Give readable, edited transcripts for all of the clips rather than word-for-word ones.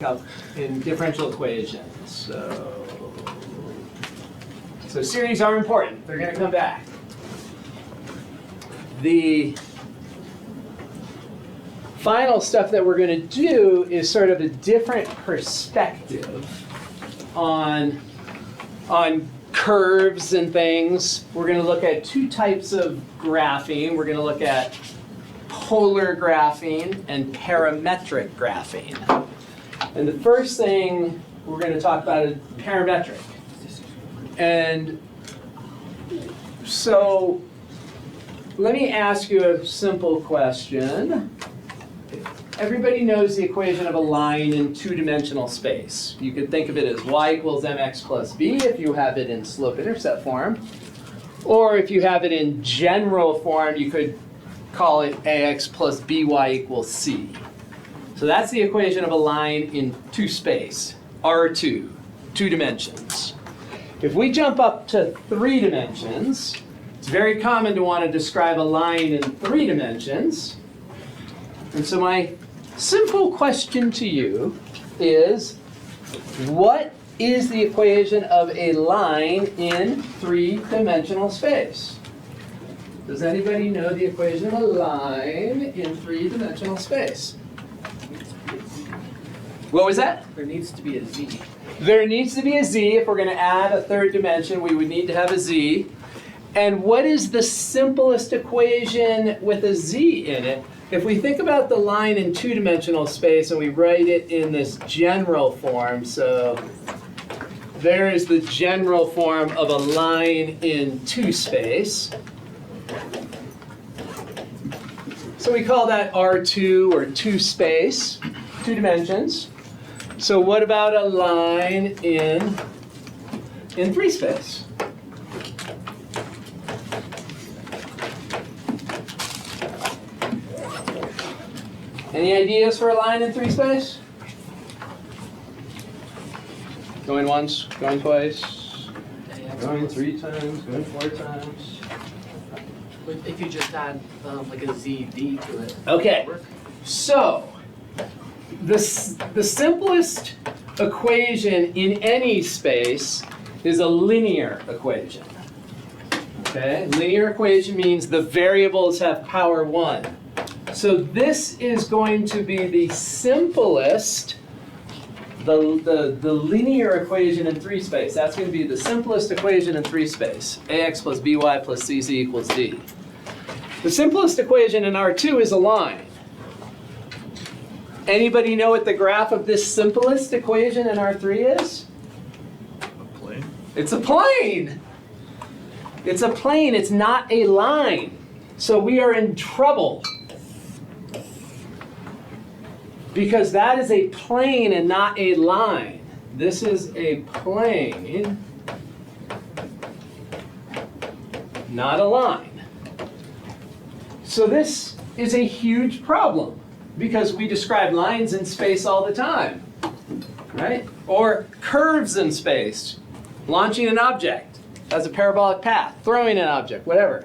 up in differential equations. So series are important. They're going to come back. The final stuff that we're going to do is sort of a different perspective on curves and things. We're going to look at two types of graphing. We're going to look at polar graphing and parametric graphing. And the first thing we're going to talk about is parametric. And so let me ask you a simple question. Everybody knows the equation of a line in two-dimensional space. You could think of it as y equals mx plus b if you have it in slope-intercept form. Or if you have it in general form, you could call it ax plus by equals c. So that's the equation of a line in two space, R2, two dimensions. If we jump up to three dimensions, it's very common to want to describe a line in three dimensions. And so my simple question to you is, what is the equation of a line in three-dimensional space? Does anybody know the equation of a line in three-dimensional space? What was that? There needs to be a z. There needs to be a z. If we're going to add a third dimension, we would need to have a z. And what is the simplest equation with a z in it? If we think about the line in two-dimensional space and we write it in this general form, so there is the general form of a line in two space. So we call that R2 or two space, two dimensions. So what about a line in three space? Any ideas for a line in three space? Going once, going twice, going three times, going four times. If you just add like a zd to it. Okay, Work. so the simplest equation in any space is a linear equation. Okay, linear equation means the variables have power 1. So this is going to be the simplest, the linear equation in three space. That's going to be the simplest equation in three space. Ax plus by plus cz equals d. The simplest equation in R2 is a line. Anybody know what the graph of this simplest equation in R3 is? A plane? It's a plane. It's a plane. It's not a line. So we are in trouble. Because that is a plane and not a line. This is a plane, not a line. So this is a huge problem because we describe lines in space all the time, right? Or curves in space, launching an object as a parabolic path, throwing an object, whatever,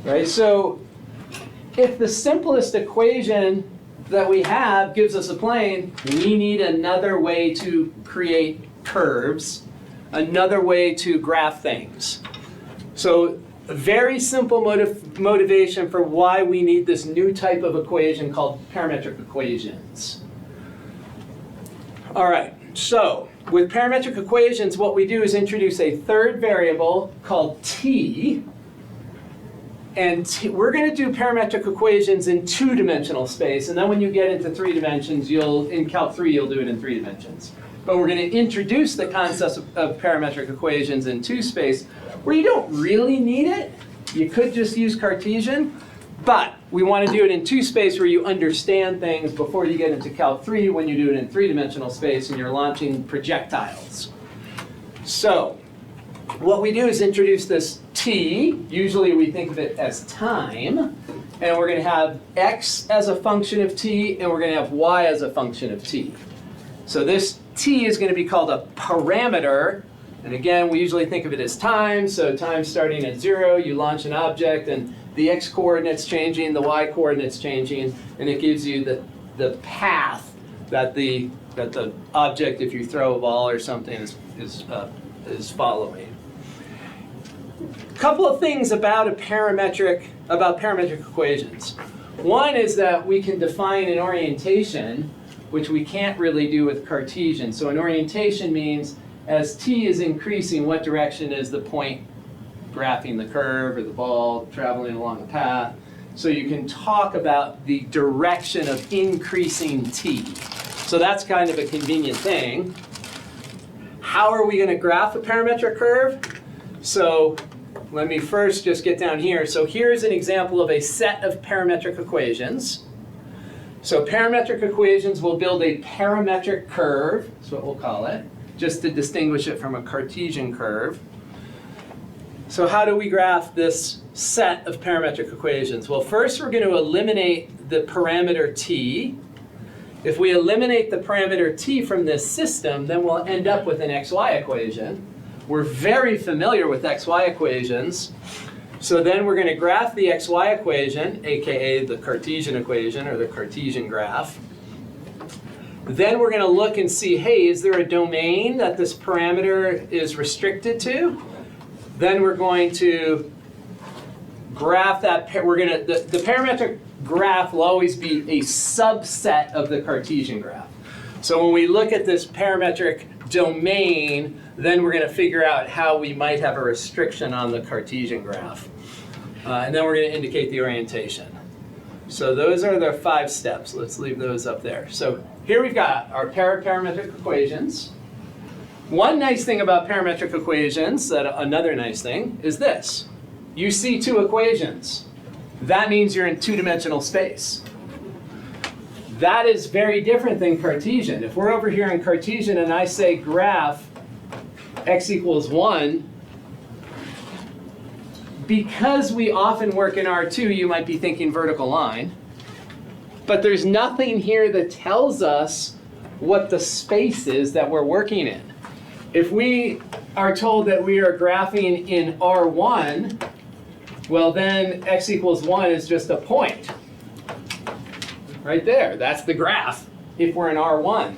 right? So if the simplest equation that we have gives us a plane, we need another way to create curves, another way to graph things. So a very simple motivation for why we need this new type of equation called parametric equations. All right, so with parametric equations, what we do is introduce a third variable called t. And we're going to do parametric equations in two-dimensional space. And then when you get into three dimensions, in Calc 3, you'll do it in three dimensions. But we're going to introduce the concept of parametric equations in two space, where you don't really need it. You could just use Cartesian. But we want to do it in two space where you understand things before you get into Calc 3 when you do it in three-dimensional space and you're launching projectiles. So what we do is introduce this t. Usually we think of it as time. And we're going to have x as a function of t, and we're going to have y as a function of t. So this t is going to be called a parameter. And again, we usually think of it as time. So time starting at 0, you launch an object, and the x-coordinates changing, the y-coordinates changing, and it gives you the path that the object, if you throw a ball or something, is following. Couple of things about parametric equations. One is that we can define an orientation, which we can't really do with Cartesian. So an orientation means as t is increasing, what direction is the point graphing the curve or the ball traveling along the path? So you can talk about the direction of increasing t. So that's kind of a convenient thing. How are we going to graph a parametric curve? So let me first just get down here. So here's an example of a set of parametric equations. So parametric equations will build a parametric curve, that's what we'll call it, just to distinguish it from a Cartesian curve. So how do we graph this set of parametric equations? Well, first we're going to eliminate the parameter t. If we eliminate the parameter t from this system, then we'll end up with an xy equation. We're very familiar with xy equations. So then we're going to graph the xy equation, aka the Cartesian equation or the Cartesian graph. Then we're going to look and see, hey, is there a domain that this parameter is restricted to? Then we're going to graph that. The parametric graph will always be a subset of the Cartesian graph. So when we look at this parametric domain, then we're going to figure out how we might have a restriction on the Cartesian graph. And then we're going to indicate the orientation. So those are the 5 steps. Let's leave those up there. So here we've got our parametric equations. One nice thing about parametric equations, another nice thing, is this. You see 2 equations. That means you're in 2-dimensional space. That is very different than Cartesian. If we're over here in Cartesian and I say graph x equals 1, because we often work in R2, you might be thinking vertical line. But there's nothing here that tells us what the space is that we're working in. If we are told that we are graphing in R1, well then x equals 1 is just a point. Right there, that's the graph if we're in R1.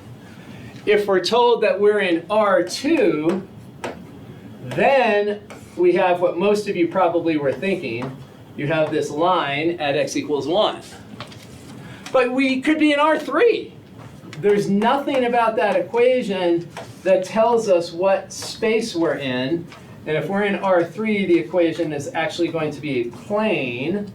If we're told that we're in R2, then we have what most of you probably were thinking. You have this line at x equals 1. But we could be in R3. There's nothing about that equation that tells us what space we're in. And if we're in R3, the equation is actually going to be a plane,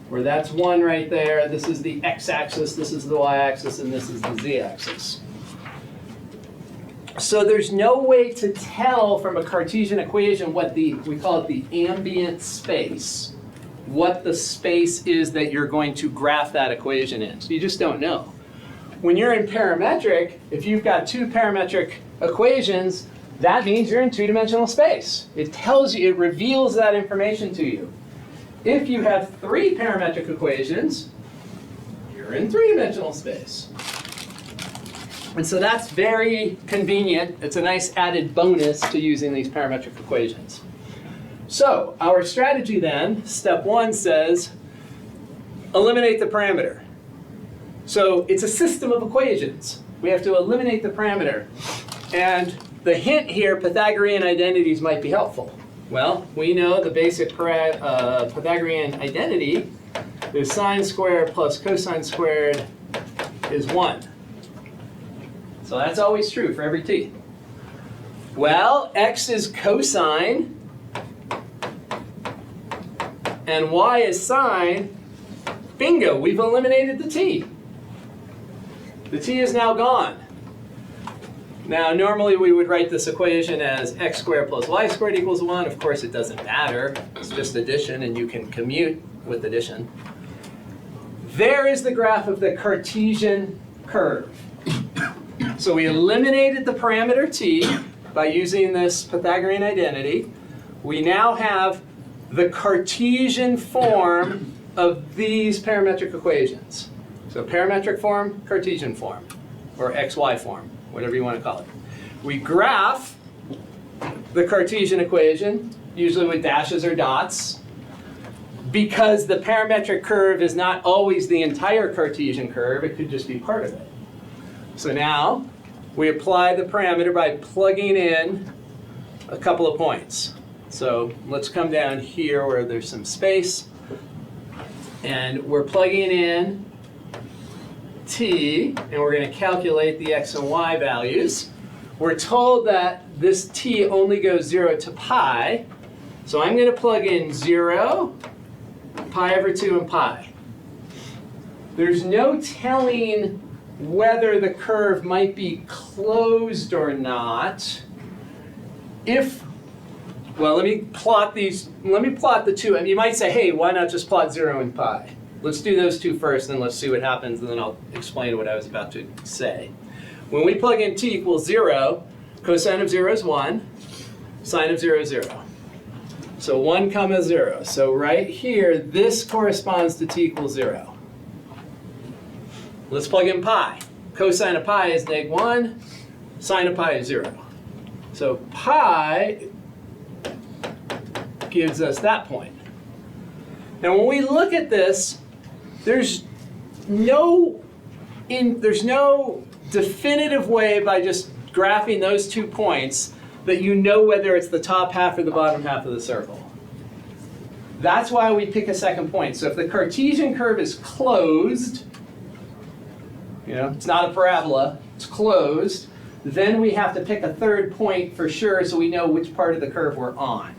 where that's 1 right there. This is the x-axis, this is the y-axis, and this is the z-axis. So there's no way to tell from a Cartesian equation what we call it the ambient space, what the space is that you're going to graph that equation in. So you just don't know. When you're in parametric, if you've got 2 parametric equations, that means you're in 2-dimensional space. It tells you, it reveals that information to you. If you have 3 parametric equations, you're in 3-dimensional space. And so that's very convenient. It's a nice added bonus to using these parametric equations. So our strategy then, step 1 says, eliminate the parameter. So it's a system of equations. We have to eliminate the parameter. And the hint here, Pythagorean identities might be helpful. Well, we know the basic Pythagorean identity is sine squared plus cosine squared is 1. So that's always true for every t. Well, x is cosine and y is sine. Bingo, we've eliminated the t. The t is now gone. Now, normally we would write this equation as x squared plus y squared equals 1. Of course, it doesn't matter. It's just addition, and you can commute with addition. There is the graph of the Cartesian curve. So we eliminated the parameter t by using this Pythagorean identity. We now have the Cartesian form of these parametric equations. So parametric form, Cartesian form, or xy form, whatever you want to call it. We graph the Cartesian equation, usually with dashes or dots, because the parametric curve is not always the entire Cartesian curve. It could just be part of it. So now we apply the parameter by plugging in a couple of points. So let's come down here where there's some space. And we're plugging in t, and we're going to calculate the x and y values. We're told that this t only goes 0 to pi. So I'm going to plug in 0, pi over 2, and pi. There's no telling whether the curve might be closed or not. Well, let me plot the two. And you might say, hey, why not just plot 0 and pi? Let's do those two first, and let's see what happens, and then I'll explain what I was about to say. When we plug in t equals 0, cosine of 0 is 1, sine of 0 is 0. So 1 comma 0. So right here, this corresponds to t equals 0. Let's plug in pi. Cosine of pi is -1, sine of pi is 0. So pi gives us that point. Now when we look at this, there's no definitive way by just graphing those 2 points that you know whether it's the top half or the bottom half of the circle. That's why we pick a second point. So if the Cartesian curve is closed, it's not a parabola, it's closed, then we have to pick a third point for sure so we know which part of the curve we're on.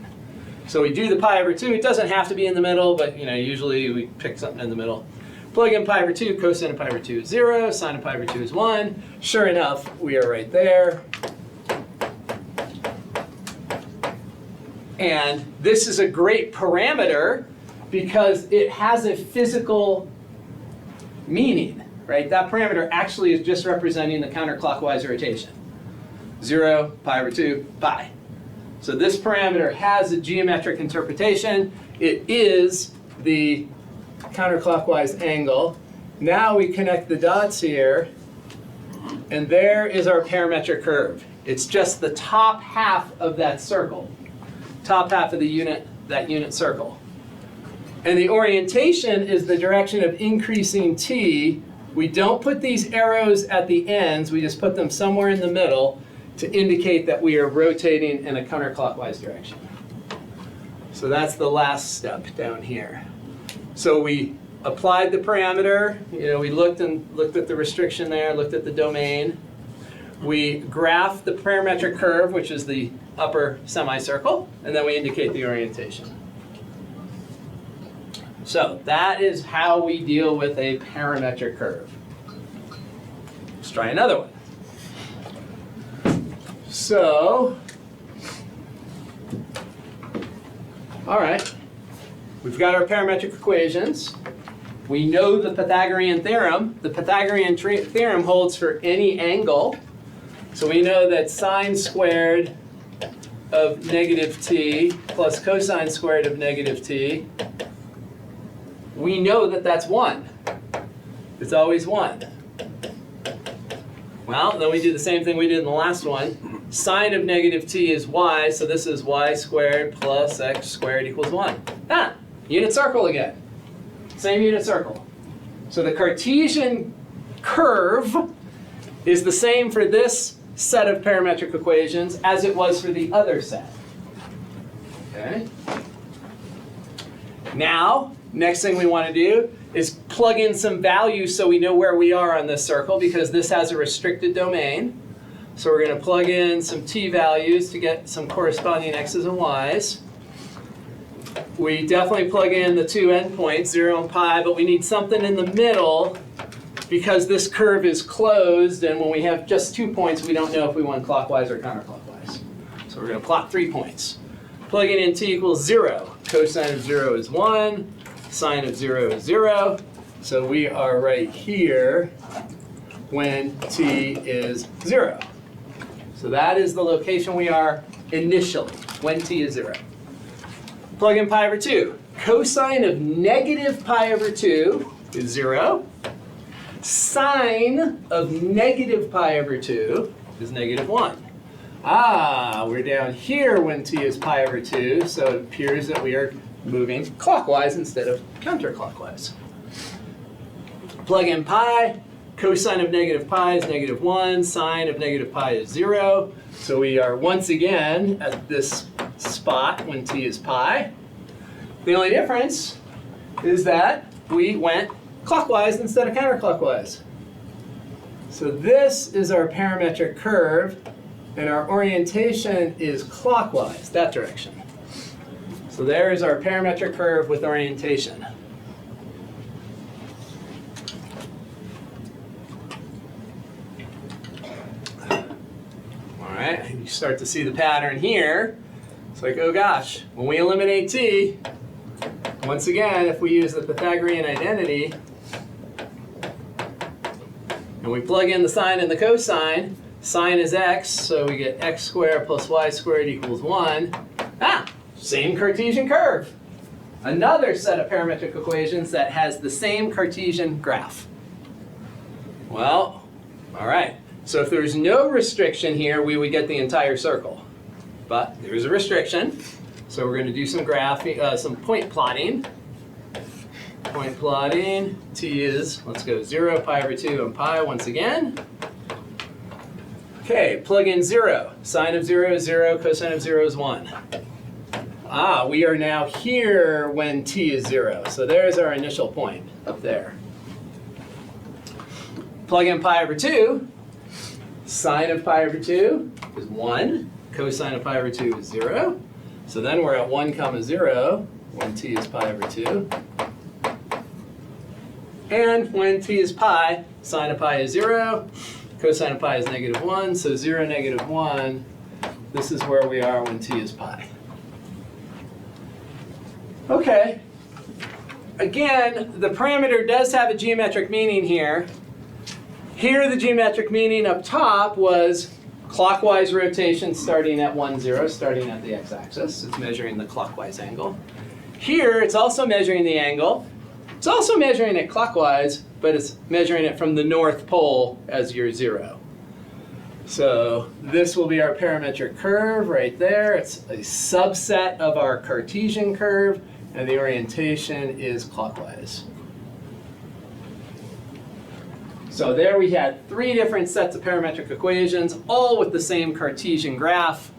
So we do the pi over 2. It doesn't have to be in the middle, but usually we pick something in the middle. Plug in pi over 2, cosine of pi over 2 is 0, sine of pi over 2 is 1. Sure enough, we are right there. And this is a great parameter because it has a physical meaning, right? That parameter actually is just representing the counterclockwise rotation. 0, pi over 2, pi. So this parameter has a geometric interpretation. It is the counterclockwise angle. Now we connect the dots here, and there is our parametric curve. It's just the top half of that circle, top half of that unit circle. And the orientation is the direction of increasing t. We don't put these arrows at the ends, we just put them somewhere in the middle to indicate that we are rotating in a counterclockwise direction. So that's the last step down here. So we applied the parameter, we looked at the restriction there, looked at the domain. We graphed the parametric curve, which is the upper semicircle, and then we indicate the orientation. So that is how we deal with a parametric curve. Let's try another one. So, all right, we've got our parametric equations. We know the Pythagorean theorem. The Pythagorean theorem holds for any angle. So we know that sine squared of negative t plus cosine squared of negative t, we know that that's 1. It's always 1. Well, then we do the same thing we did in the last one. Sine of negative t is y, so this is y squared plus x squared equals 1. Unit circle again. Same unit circle. So the Cartesian curve is the same for this set of parametric equations as it was for the other set. Okay? Now, next thing we want to do is plug in some values so we know where we are on this circle because this has a restricted domain. So we're going to plug in some t values to get some corresponding x's and y's. We definitely plug in the 2 endpoints, 0 and pi, but we need something in the middle because this curve is closed, and when we have just 2 points, we don't know if we want clockwise or counterclockwise. So we're going to plot 3 points. Plugging in t equals 0. Cosine of 0 is 1. Sine of 0 is 0. So we are right here when t is 0. So that is the location we are initially, when t is 0. Plug in pi over 2. Cosine of negative pi over 2 is 0. Sine of negative pi over 2 is negative 1. We're down here when t is pi over 2, so it appears that we are moving clockwise instead of counterclockwise. Plug in pi, Cosine of negative pi is -1. Sine of negative pi is 0. So we are once again at this spot when t is pi. The only difference is that we went clockwise instead of counterclockwise. So this is our parametric curve, and our orientation is clockwise, that direction. So there is our parametric curve with orientation. All right, you start to see the pattern here. It's like, oh gosh, when we eliminate t, once again, if we use the Pythagorean identity, and we plug in the sine and the cosine, sine is x, so we get x squared plus y squared equals 1. Same Cartesian curve. Another set of parametric equations that has the same Cartesian graph. Well, all right. So if there's no restriction here, we would get the entire circle. But there's a restriction. So we're going to do some graphing, some point plotting. Point plotting, t is, let's go 0, pi over 2, and pi once again. Okay, plug in 0. Sine of 0 is 0, cosine of 0 is 1. We are now here when t is 0. So there's our initial point up there. Plug in pi over 2. Sine of pi over 2 is 1. Cosine of pi over 2 is 0. So then we're at 1, 0 when t is pi over 2. And when t is pi, sine of pi is 0. Cosine of pi is -1. So 0, -1. This is where we are when t is pi. Okay. Again, the parameter does have a geometric meaning here. Here, the geometric meaning up top was clockwise rotation starting at 1, 0, starting at the x-axis. It's measuring the clockwise angle. Here, it's also measuring the angle. It's also measuring it clockwise, but it's measuring it from the North Pole as your 0. So this will be our parametric curve right there. It's a subset of our Cartesian curve, and the orientation is clockwise. So there we had 3 different sets of parametric equations, all with the same Cartesian graph,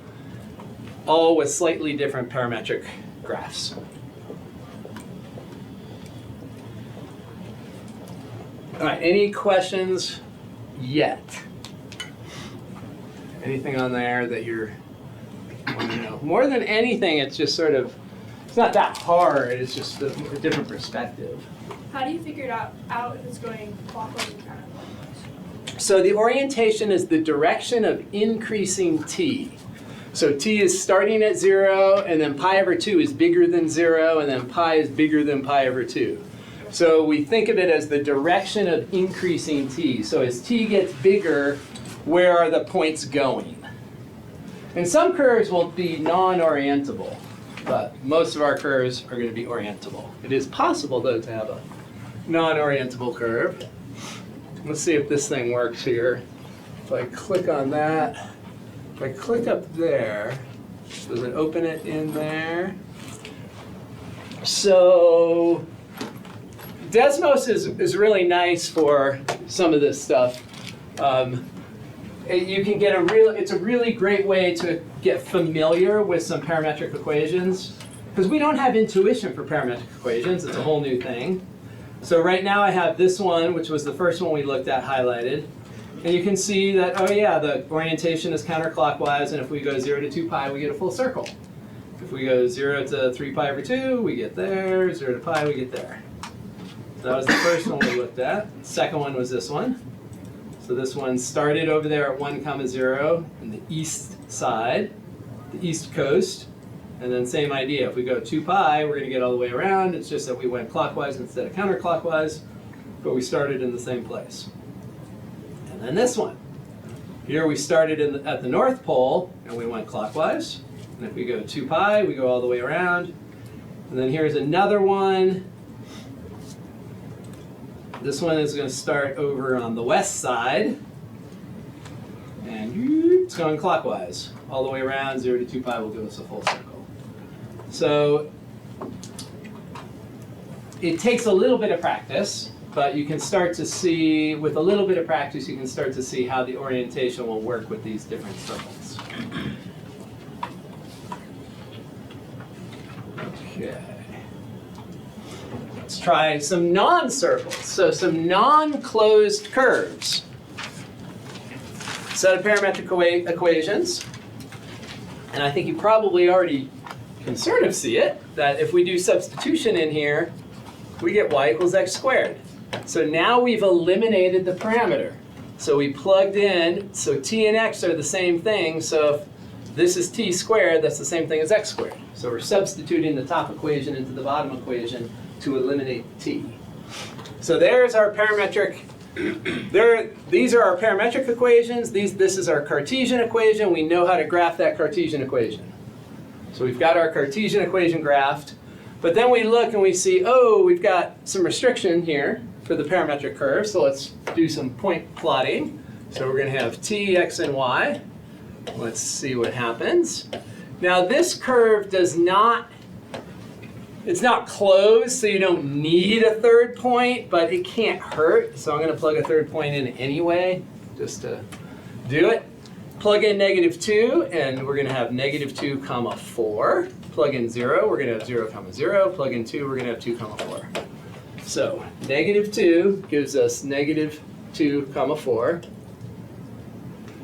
all with slightly different parametric graphs. All right, any questions yet? Anything on there that you're want to know? More than anything, it's just sort of, it's not that hard, it's just a different perspective. How do you figure it out if it's going clockwise and counterclockwise? So the orientation is the direction of increasing t. So t is starting at 0, and then pi over 2 is bigger than 0, and then pi is bigger than pi over 2. So we think of it as the direction of increasing t. So as t gets bigger, where are the points going? And some curves will be non-orientable, but most of our curves are going to be orientable. It is possible, though, to have a non-orientable curve. Let's see if this thing works here. If I click on that, if I click up there, does it open it in there? So Desmos is really nice for some of this stuff. You can get it's a really great way to get familiar with some parametric equations, because we don't have intuition for parametric equations. It's a whole new thing. So right now I have this one, which was the first one we looked at, highlighted. And you can see that, oh yeah, the orientation is counterclockwise, and if we go 0 to 2 pi, we get a full circle. If we go 0 to 3 pi over 2, we get there. 0 to pi, we get there. So that was the first one we looked at. The second one was this one. So this one started over there at 1, 0 in the east side, the east coast. And then same idea, if we go 2 pi, we're going to get all the way around. It's just that we went clockwise instead of counterclockwise, but we started in the same place. And then this one. Here we started at the North Pole, and we went clockwise. And if we go 2 pi, we go all the way around. And then here's another one. This one is going to start over on the west side. And it's going clockwise. All the way around, 0 to 2 pi will give us a full circle. So it takes a little bit of practice, but you can start to see, with a little bit of practice, you can start to see how the orientation will work with these different circles. Okay. Let's try some non-circles. So some non-closed curves. Set of parametric equations. And I think you probably already can sort of see it, that if we do substitution in here, we get y equals x squared. So now we've eliminated the parameter. So we plugged in, so t and x are the same thing, so if this is t squared, that's the same thing as x squared. So we're substituting the top equation into the bottom equation to eliminate t. So there's our parametric, these are our parametric equations, this is our Cartesian equation. We know how to graph that Cartesian equation. So we've got our Cartesian equation graphed, but then we look and we see, oh, we've got some restriction here for the parametric curve, so let's do some point plotting. So we're going to have t, x, and y. Let's see what happens. Now this curve does not, it's not closed, so you don't need a third point, but it can't hurt. So I'm going to plug a third point in anyway, just to do it. Plug in -2, and we're going to have -2, 4. Plug in 0, we're going to have 0, 0. Plug in 2, we're going to have 2, 4. So -2 gives us -2, 4.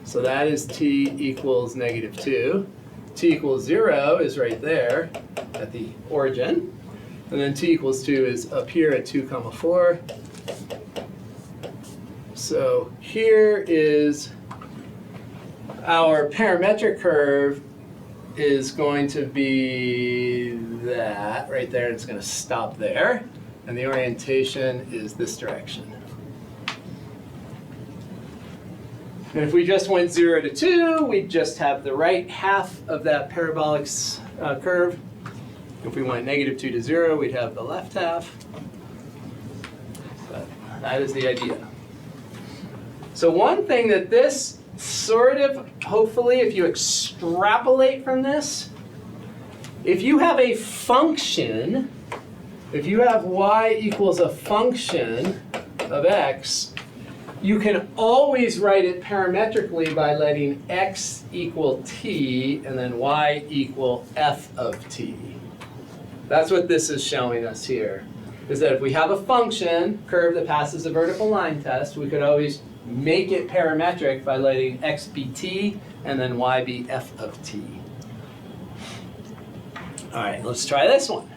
So that is t equals -2. T equals 0 is right there at the origin. And then t equals 2 is up here at 2, 4. So here is our parametric curve is going to be that right there. It's going to stop there. And the orientation is this direction. And if we just went 0 to 2, we'd just have the right half of that parabolic curve. If we went -2 to 0, we'd have the left half. But that is the idea. So one thing that this sort of, hopefully, if you extrapolate from this, if you have a function, if you have y equals a function of x, you can always write it parametrically by letting x equal t and then y equal f of t. That's what this is showing us here, is that if we have a function, curve that passes a vertical line test, we could always make it parametric by letting x be t and then y be f of t. All right, let's try this one.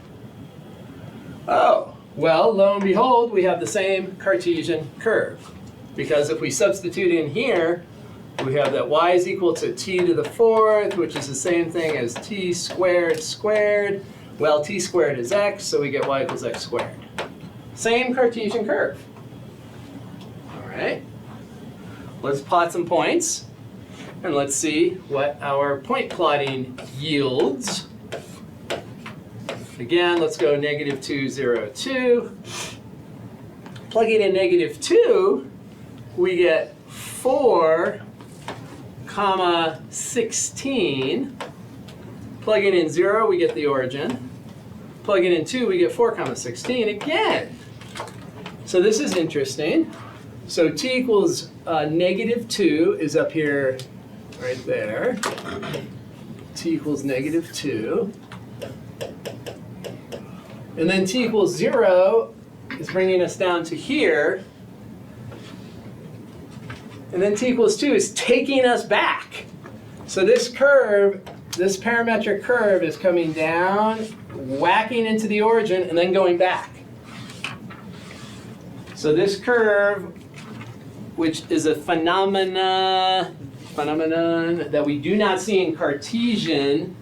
Oh, well, lo and behold, we have the same Cartesian curve. Because if we substitute in here, we have that y is equal to t to the 4th, which is the same thing as t squared squared. Well, t squared is x, so we get y equals x squared. Same Cartesian curve. All right. Let's plot some points, and let's see what our point plotting yields. Again, let's go -2, 0, 2. Plugging in -2, we get 4, 16. Plugging in 0, we get the origin. Plugging in 2, we get 4, 16 again. So this is interesting. So t equals -2 is up here, right there. T equals -2. And then t equals 0 is bringing us down to here. And then t equals 2 is taking us back. So this curve, this parametric curve is coming down, whacking into the origin, and then going back. So this curve, which is a phenomenon that we do not see in Cartesian.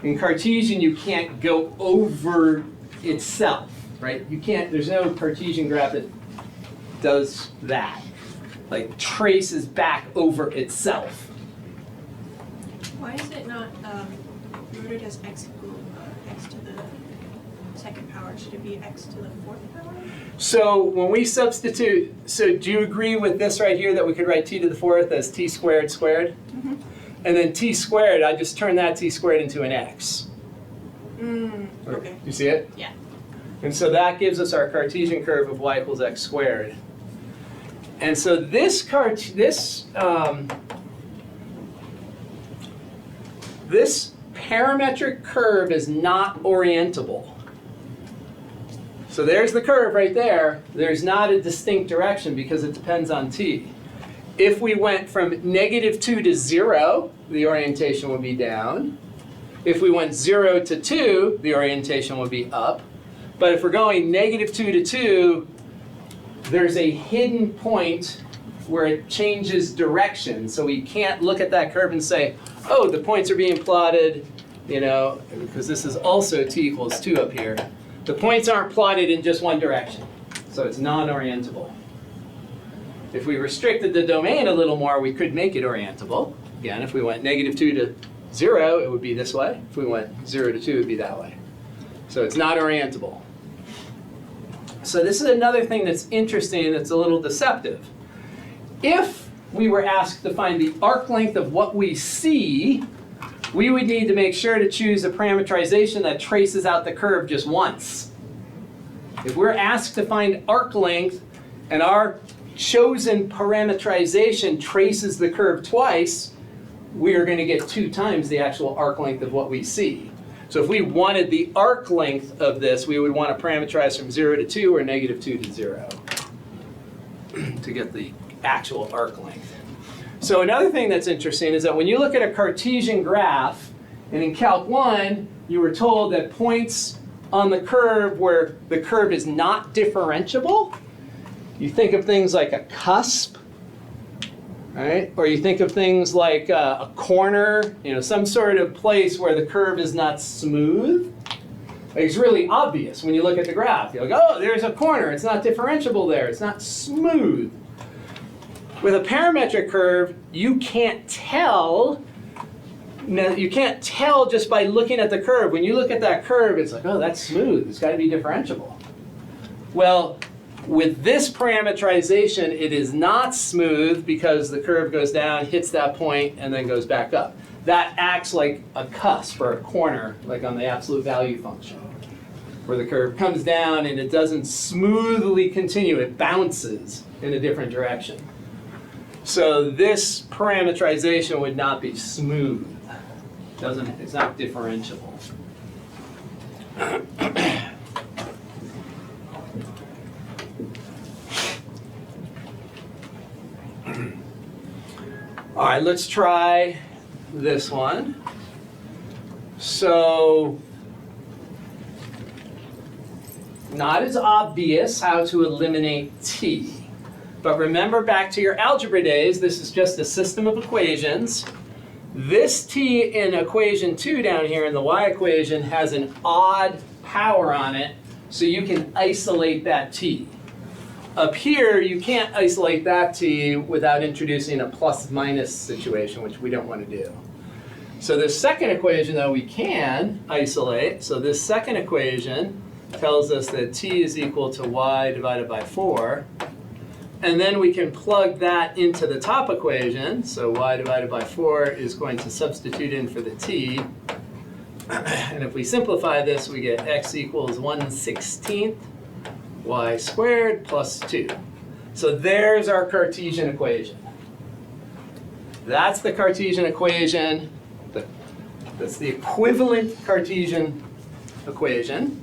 In Cartesian, you can't go over itself, right? You can't, there's no Cartesian graph that does that. Like traces back over itself. Why is it not rooted as x equal x to the second power? Should it be x to the 4th power? So when we substitute, so do you agree with this right here that we could write t to the 4th as t squared squared? Mm-hmm. And then t squared, I just turn that t squared into an x. Okay. You see it? Yeah. And so that gives us our Cartesian curve of y equals x squared. And so this parametric curve is not orientable. So there's the curve right there. There's not a distinct direction because it depends on t. If we went from -2 to 0, the orientation would be down. If we went 0 to 2, the orientation would be up. But if we're going -2 to 2, there's a hidden point where it changes direction. So we can't look at that curve and say, oh, the points are being plotted, you know, because this is also t equals 2 up here. The points aren't plotted in just one direction. So it's non-orientable. If we restricted the domain a little more, we could make it orientable. Again, if we went -2 to 0, it would be this way. If we went 0 to 2, it would be that way. So it's not orientable. So this is another thing that's interesting that's a little deceptive. If we were asked to find the arc length of what we see, we would need to make sure to choose a parametrization that traces out the curve just once. If we're asked to find arc length and our chosen parametrization traces the curve twice, we are going to get 2 times the actual arc length of what we see. So if we wanted the arc length of this, we would want to parameterize from 0 to 2 or -2 to 0 to get the actual arc length. So another thing that's interesting is that when you look at a Cartesian graph, and in Calc 1, you were told that points on the curve where the curve is not differentiable, you think of things like a cusp, right? Or you think of things like a corner, you know, some sort of place where the curve is not smooth. Like it's really obvious when you look at the graph. You're like, oh, there's a corner. It's not differentiable there. It's not smooth. With a parametric curve, you can't tell. No, you can't tell just by looking at the curve. When you look at that curve, it's like, oh, that's smooth. It's got to be differentiable. Well, with this parametrization, it is not smooth because the curve goes down, hits that point, and then goes back up. That acts like a cusp or a corner, like on the absolute value function, where the curve comes down and it doesn't smoothly continue. It bounces in a different direction. So this parametrization would not be smooth. It's not differentiable. All right, let's try this one. So, not as obvious how to eliminate t. But remember back to your algebra days, this is just a system of equations. This t in equation 2 down here in the y equation has an odd power on it, so you can isolate that t. Up here, you can't isolate that t without introducing a plus-minus situation, which we don't want to do. So this second equation, though, we can isolate. So this second equation tells us that t is equal to y divided by 4. And then we can plug that into the top equation. So y divided by 4 is going to substitute in for the t. And if we simplify this, we get x equals 1/16 y squared plus 2. So there's our Cartesian equation. That's the Cartesian equation. That's the equivalent Cartesian equation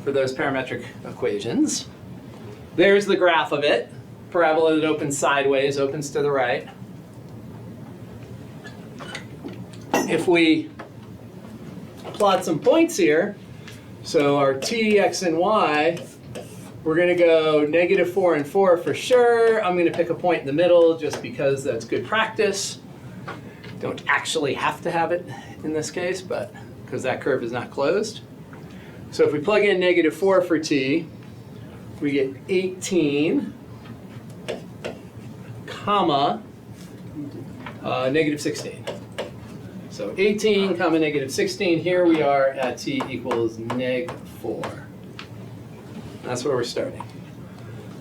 for those parametric equations. There's the graph of it. Parabola that opens sideways, opens to the right. If we plot some points here, so our t, x, and y, we're going to go -4 and 4 for sure. I'm going to pick a point in the middle just because that's good practice. Don't actually have to have it in this case, but because that curve is not closed. So if we plug in -4 for t, we get 18, comma, -16. So 18, comma, -16. Here we are at t equals -4. That's where we're starting.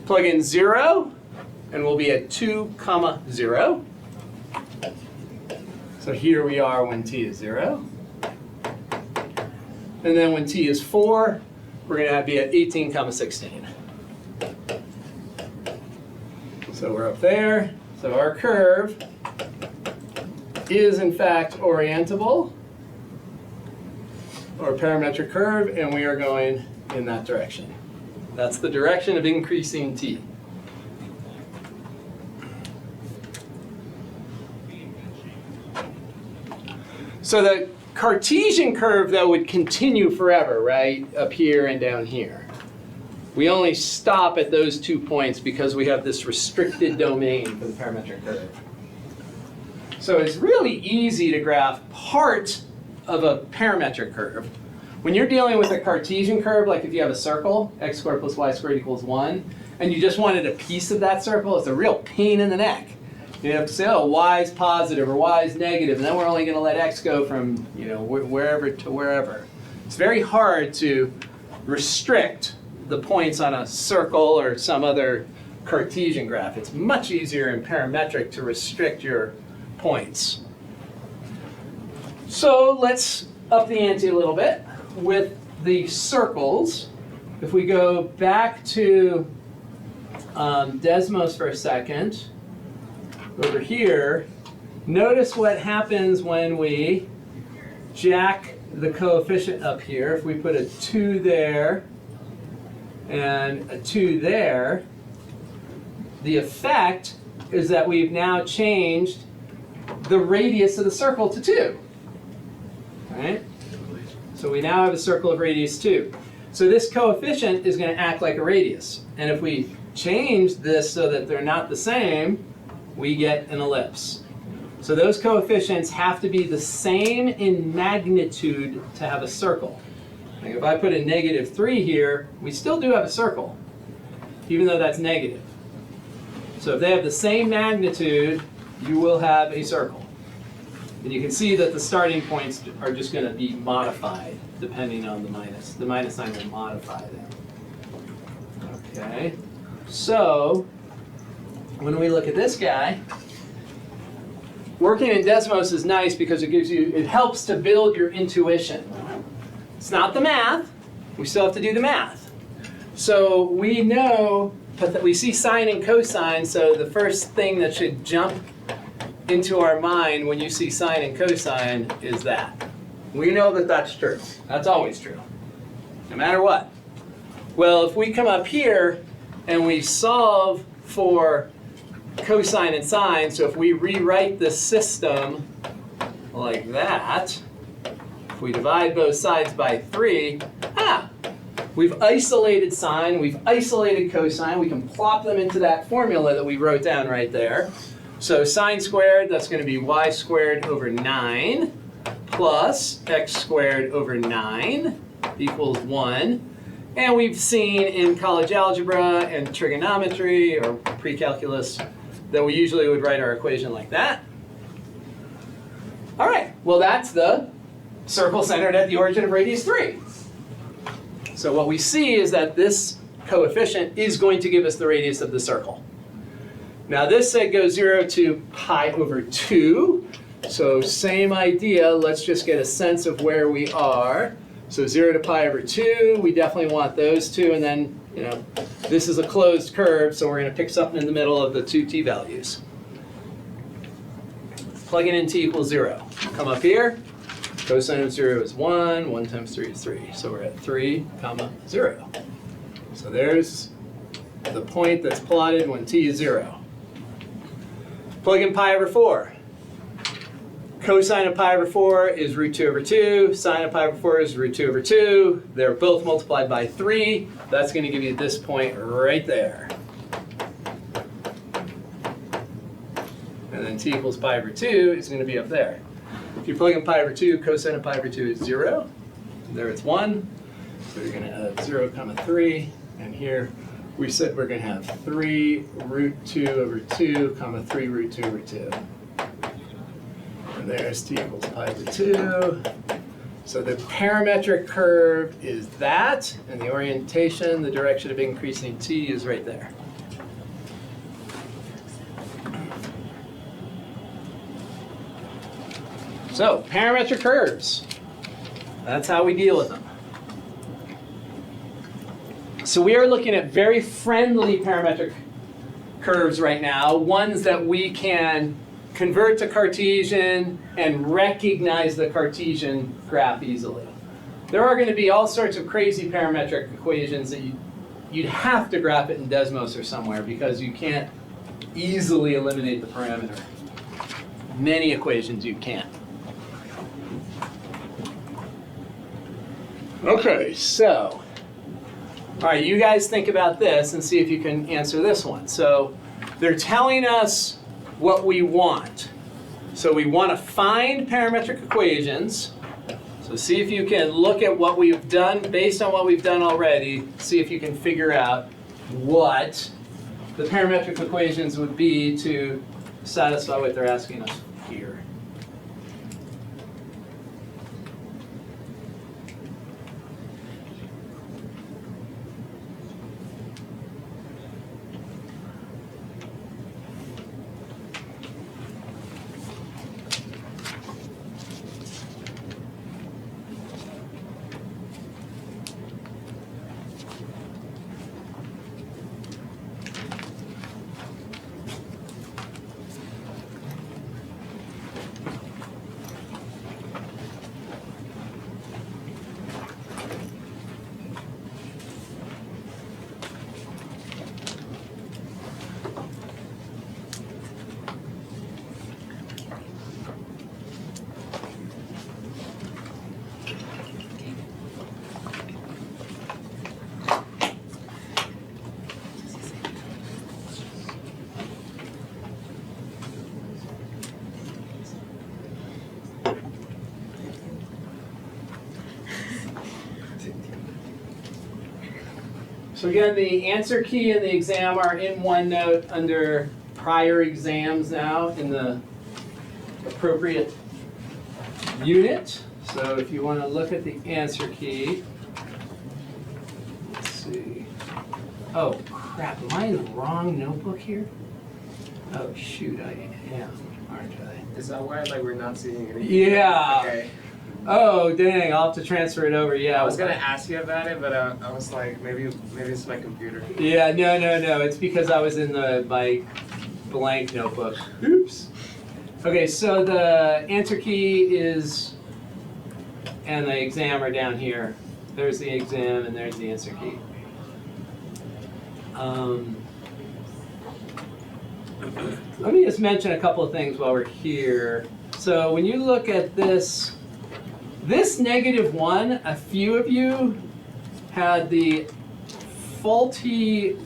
Plug in 0, and we'll be at 2, 0. So here we are when t is 0. And then when t is 4, we're going to be at 18, 16. So we're up there. So our curve is in fact orientable, or parametric curve, and we are going in that direction. That's the direction of increasing t. So the Cartesian curve, though, would continue forever, right? Up here and down here. We only stop at those 2 points because we have this restricted domain for the parametric curve. So it's really easy to graph part of a parametric curve. When you're dealing with a Cartesian curve, like if you have a circle, x squared plus y squared equals 1, and you just wanted a piece of that circle, it's a real pain in the neck. You have to say, oh, y is positive or y is negative, and then we're only going to let x go from wherever to wherever. It's very hard to restrict the points on a circle or some other Cartesian graph. It's much easier in parametric to restrict your points. So let's up the ante a little bit with the circles. If we go back to Desmos for a second, over here, notice what happens when we jack the coefficient up here. If we put a 2 there and a 2 there, the effect is that we've now changed the radius of the circle to 2. Right? So we now have a circle of radius 2. So this coefficient is going to act like a radius. And if we change this so that they're not the same, we get an ellipse. So those coefficients have to be the same in magnitude to have a circle. Like if I put a -3 here, we still do have a circle, even though that's negative. So if they have the same magnitude, you will have a circle. And you can see that the starting points are just going to be modified depending on the minus. The minus sign will modify them. Okay, so when we look at this guy, working in Desmos is nice because it helps to build your intuition. It's not the math. We still have to do the math. So we know that we see sine and cosine, so the first thing that should jump into our mind when you see sine and cosine is that. We know that that's true. That's always true, no matter what. Well, if we come up here and we solve for cosine and sine, so if we rewrite the system like that, if we divide both sides by 3, we've isolated sine, we've isolated cosine, we can plop them into that formula that we wrote down right there. So sine squared, that's going to be y squared over 9 plus x squared over 9 equals 1. And we've seen in college algebra and trigonometry or pre-calculus that we usually would write our equation like that. All right, well that's the circle centered at the origin of radius 3. So what we see is that this coefficient is going to give us the radius of the circle. Now this side goes 0 to pi over 2. So same idea, let's just get a sense of where we are. So 0 to pi over 2, we definitely want those two, and then, this is a closed curve, so we're going to pick something in the middle of the two t values. Plugging in t equals 0. Come up here, cosine of 0 is 1, 1 times 3 is 3. So we're at 3, 0. So there's the point that's plotted when t is 0. Plug in pi over 4. Cosine of pi over 4 is root 2 over 2. Sine of pi over 4 is root 2 over 2. They're both multiplied by 3. That's going to give you this point right there. And then t equals pi over 2 is going to be up there. If you plug in pi over 2, cosine of pi over 2 is 0. There it's 1. So you're going to add 0, 3. And here we said we're going to have 3 root 2 over 2, 3 root 2 over 2. And there's t equals pi over 2. So the parametric curve is that, and the orientation, the direction of increasing t is right there. So parametric curves, that's how we deal with them. So we are looking at very friendly parametric curves right now, ones that we can convert to Cartesian and recognize the Cartesian graph easily. There are going to be all sorts of crazy parametric equations that you'd have to graph it in Desmos or somewhere because you can't easily eliminate the parameter. Many equations you can't. Okay, so, all right, you guys think about this and see if you can answer this one. So they're telling us what we want. So we want to find parametric equations. So see if you can look at what we've done, based on what we've done already, see if you can figure out what the parametric equations would be to satisfy what they're asking us here. So again, the answer key and the exam are in OneNote under prior exams now in the appropriate unit. So if you want to look at the answer key, let's see. Oh crap, am I in the wrong notebook here? Oh shoot, I am, aren't I? Is that why like we're not seeing anything? Yeah. Okay. Oh dang, I'll have to transfer it over, yeah. I was gonna ask you about it, but I was like, maybe it's my computer. Yeah, no, it's because I was in my blank notebook. Oops. Okay, so the answer key is, and the exam are down here. There's the exam and there's the answer key. Let me just mention a couple of things while we're here. So when you look at this -1, a few of you had the faulty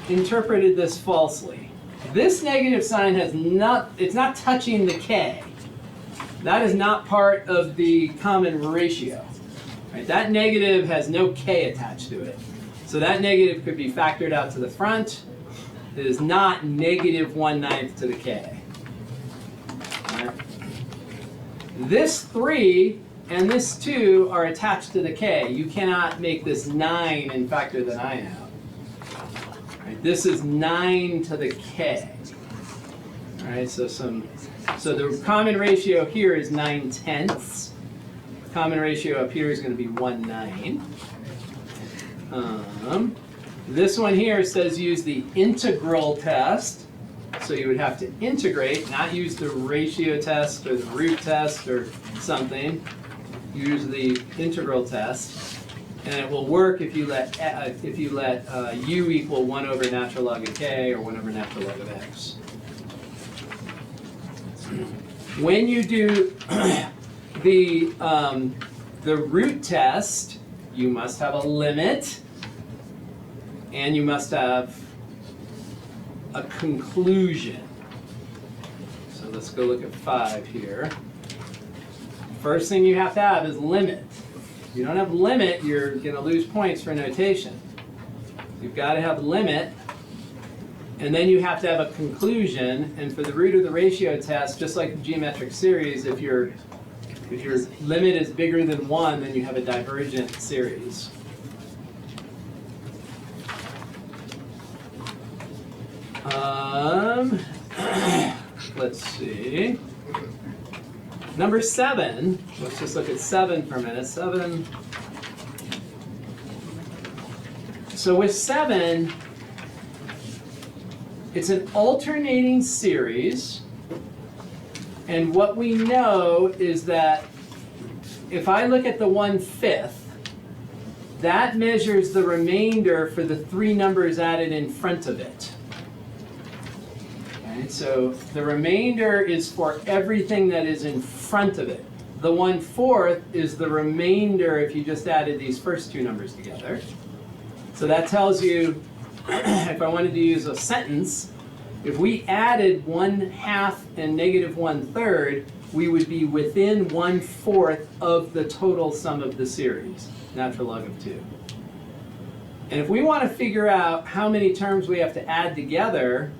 interpreted this falsely. This negative sign it's not touching the k. That is not part of the common ratio. Right? That negative has no k attached to it. So that negative could be factored out to the front. It is not -1/9 to the k. Right? This 3 and this 2 are attached to the k. You cannot make this 9 in factor that I have. Right? This is 9 to the k. All right, so the common ratio here is 9/10. Common ratio up here is going to be 1/9. This one here says use the integral test. So you would have to integrate, not use the ratio test or the root test or something. Use the integral test, and it will work if you let u equal 1 over natural log of k or 1 over natural log of x. When you do the root test, you must have a limit, and you must have a conclusion. So let's go look at 5 here. First thing you have to have is limit. If you don't have limit, you're going to lose points for notation. You've got to have limit, and then you have to have a conclusion. And for the root of the ratio test, just like the geometric series, if your limit is bigger than 1, then you have a divergent series. Let's see. Number 7, let's just look at 7 for a minute. 7 So with 7, it's an alternating series. And what we know is that if I look at the 1/5, that measures the remainder for the 3 numbers added in front of it. Okay, so the remainder is for everything that is in front of it. The 1/4 is the remainder if you just added these first 2 numbers together. So that tells you, if I wanted to use a sentence, if we added 1/2 and -1/3, we would be within 1/4 of the total sum of the series, natural log of 2. And if we want to figure out how many terms we have to add together,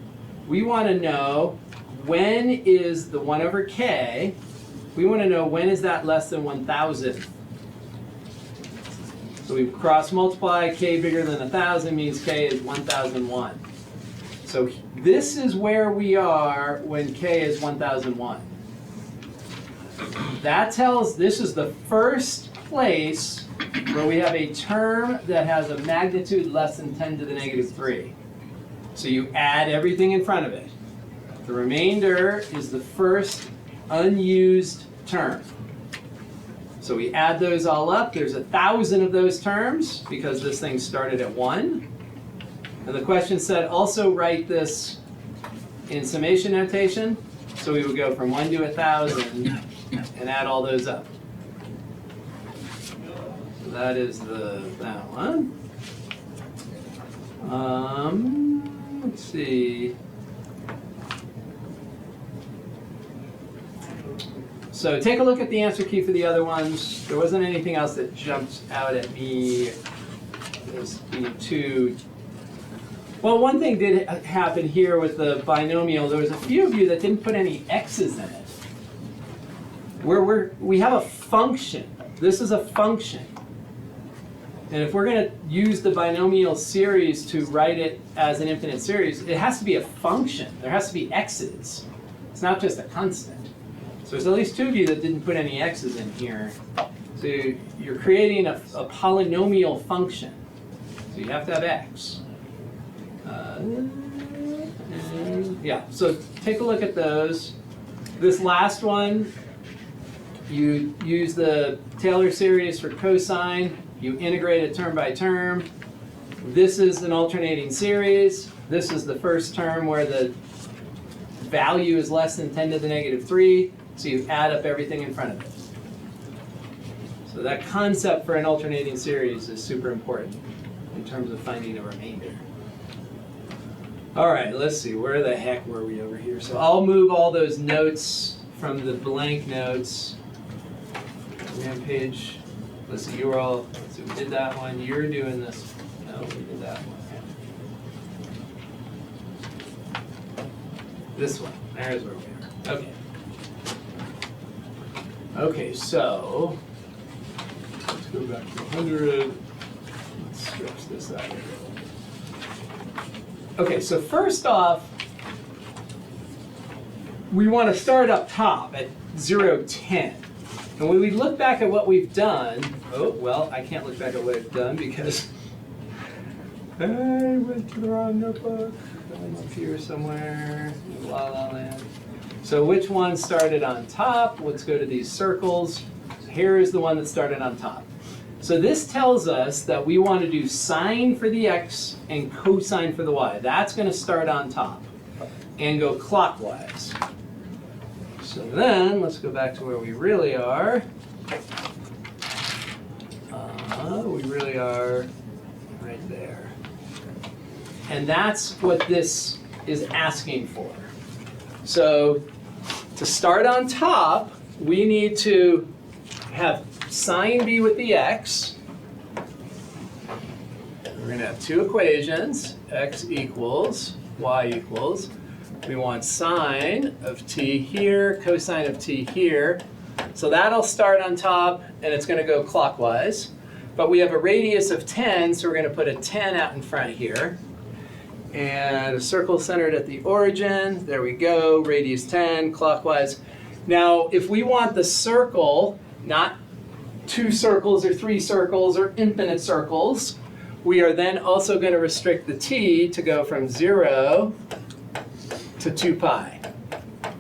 we want to know when is the 1 over k, we want to know when is that less than 1,000. So we cross multiply, k bigger than 1,000 means k is 1,001. So this is where we are when k is 1,001. That tells, this is the first place where we have a term that has a magnitude less than 10 to the -3. So you add everything in front of it. The remainder is the first unused term. So we add those all up. There's 1,000 of those terms because this thing started at 1. And the question said also write this in summation notation. So we would go from 1 to 1,000 and add all those up. So that is that one. Let's see. So take a look at the answer key for the other ones. There wasn't anything else that jumped out at me as being too. Well, one thing did happen here with the binomial. There was a few of you that didn't put any x's in it. We have a function. This is a function. And if we're going to use the binomial series to write it as an infinite series, it has to be a function. There has to be x's. It's not just a constant. So there's at least 2 of you that didn't put any x's in here. So you're creating a polynomial function. So you have to have x. Yeah, so take a look at those. This last one, you use the Taylor series for cosine. You integrate it term by term. This is an alternating series. This is the first term where the value is less than 10 to the -3. So you add up everything in front of it. So that concept for an alternating series is super important in terms of finding a remainder. All right, let's see, where the heck were we over here? So I'll move all those notes from the blank notes. We're on page, let's see, you were all, let's see, we did that one. You're doing this. No, we did that one. This one, there's where we are. Okay. Okay, so let's go back to 100. Let's stretch this out. Okay, so first off, we want to start up top at 0, 10. And when we look back at what we've done, oh, well, I can't look back at what I've done because I went to the wrong notebook. I'm up here somewhere, La La Land. So which one started on top? Let's go to these circles. Here is the one that started on top. So this tells us that we want to do sine for the x and cosine for the y. That's going to start on top and go clockwise. So then let's go back to where we really are. We really are right there. And that's what this is asking for. So to start on top, we need to have sine be with the x. We're going to have 2 equations, x equals, y equals. We want sine of t here, cosine of t here. So that'll start on top, and it's going to go clockwise. But we have a radius of 10, so we're going to put a 10 out in front here. And a circle centered at the origin. There we go, radius 10, clockwise. Now, if we want the circle, not 2 circles or 3 circles or infinite circles, we are then also going to restrict the t to go from 0 to 2 pi.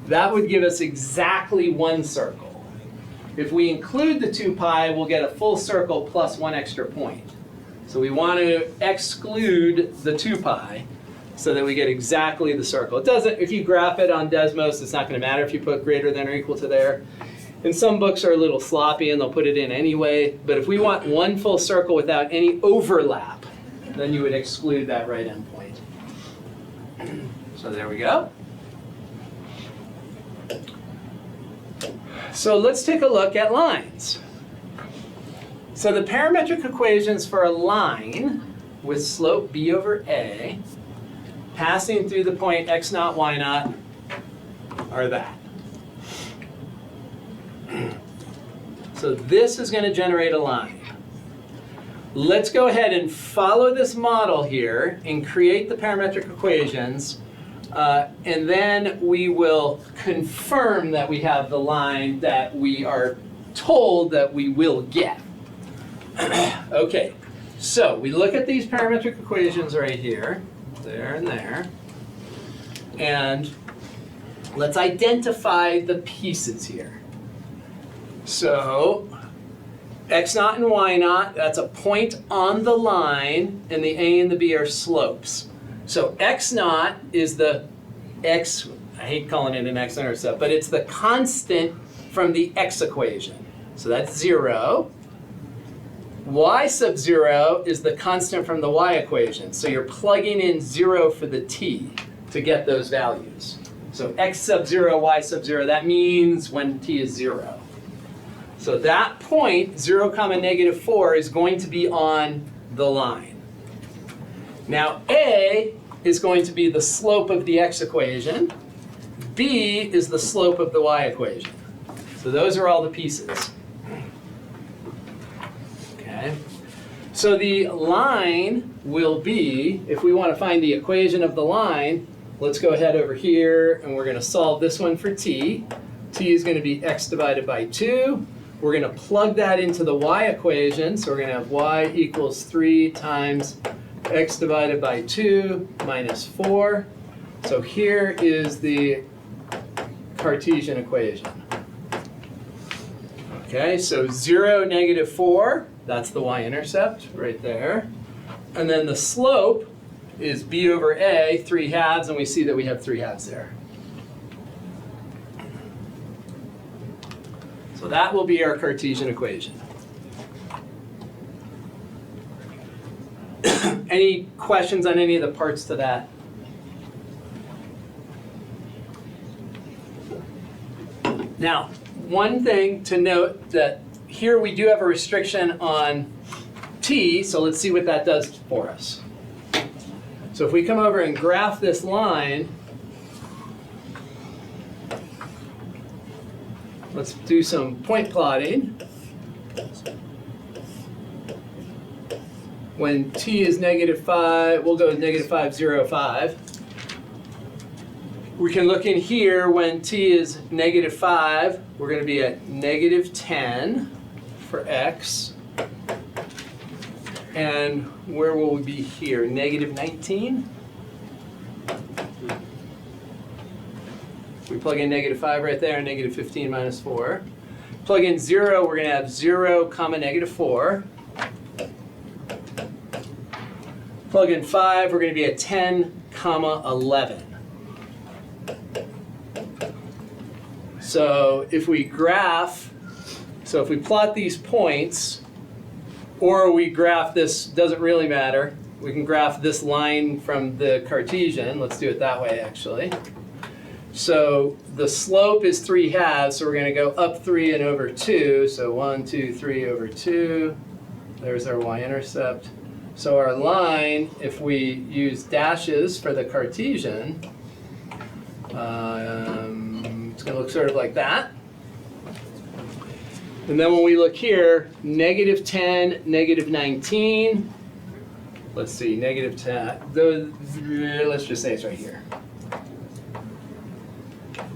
That would give us exactly one circle. If we include the 2 pi, we'll get a full circle plus one extra point. So we want to exclude the 2 pi so that we get exactly the circle. It doesn't, if you graph it on Desmos, it's not going to matter if you put greater than or equal to there. And some books are a little sloppy and they'll put it in anyway. But if we want one full circle without any overlap, then you would exclude that right endpoint. So there we go. So let's take a look at lines. So the parametric equations for a line with slope b over a passing through the point x naught, y naught are that. So this is going to generate a line. Let's go ahead and follow this model here and create the parametric equations. And then we will confirm that we have the line that we are told that we will get. Okay, so we look at these parametric equations right here, there and there. And let's identify the pieces here. So x naught and y naught, that's a point on the line, and the a and the b are slopes. So x naught is the x, I hate calling it an x-intercept, but it's the constant from the x equation. So that's 0. Y sub 0 is the constant from the y equation. So you're plugging in 0 for the t to get those values. So x sub 0, y sub 0, that means when t is 0. So that point, 0 comma negative 4, is going to be on the line. Now a is going to be the slope of the x equation. B is the slope of the y equation. So those are all the pieces. Okay. So the line will be, if we want to find the equation of the line, let's go ahead over here and we're going to solve this one for t. T is going to be x divided by 2. We're going to plug that into the y equation. So we're going to have y equals 3 times x divided by 2 minus 4. So here is the Cartesian equation. Okay, so 0, negative 4, that's the y-intercept right there. And then the slope is b over a, 3 halves, and we see that we have 3 halves there. So that will be our Cartesian equation. Any questions on any of the parts to that? Now, one thing to note that here we do have a restriction on t, so let's see what that does for us. So if we come over and graph this line, let's do some point plotting. When t is negative 5, we'll go with negative 5, 0, 5. We can look in here when t is negative 5, we're going to be at negative 10 for x. And where will we be here? Negative 19? We plug in negative 5 right there, negative 15 minus 4. Plug in 0, we're going to have 0 comma negative 4. Plug in 5, we're going to be at 10 comma 11. So if we graph, so if we plot these points, or we graph this, doesn't really matter. We can graph this line from the Cartesian. Let's do it that way, actually. So the slope is 3 halves, so we're going to go up 3 and over 2. So 1, 2, 3 over 2. There's our y-intercept. So our line, if we use dashes for the Cartesian, it's going to look sort of like that. And then when we look here, negative 10, negative 19. Let's see, negative 10. Let's just say it's right here.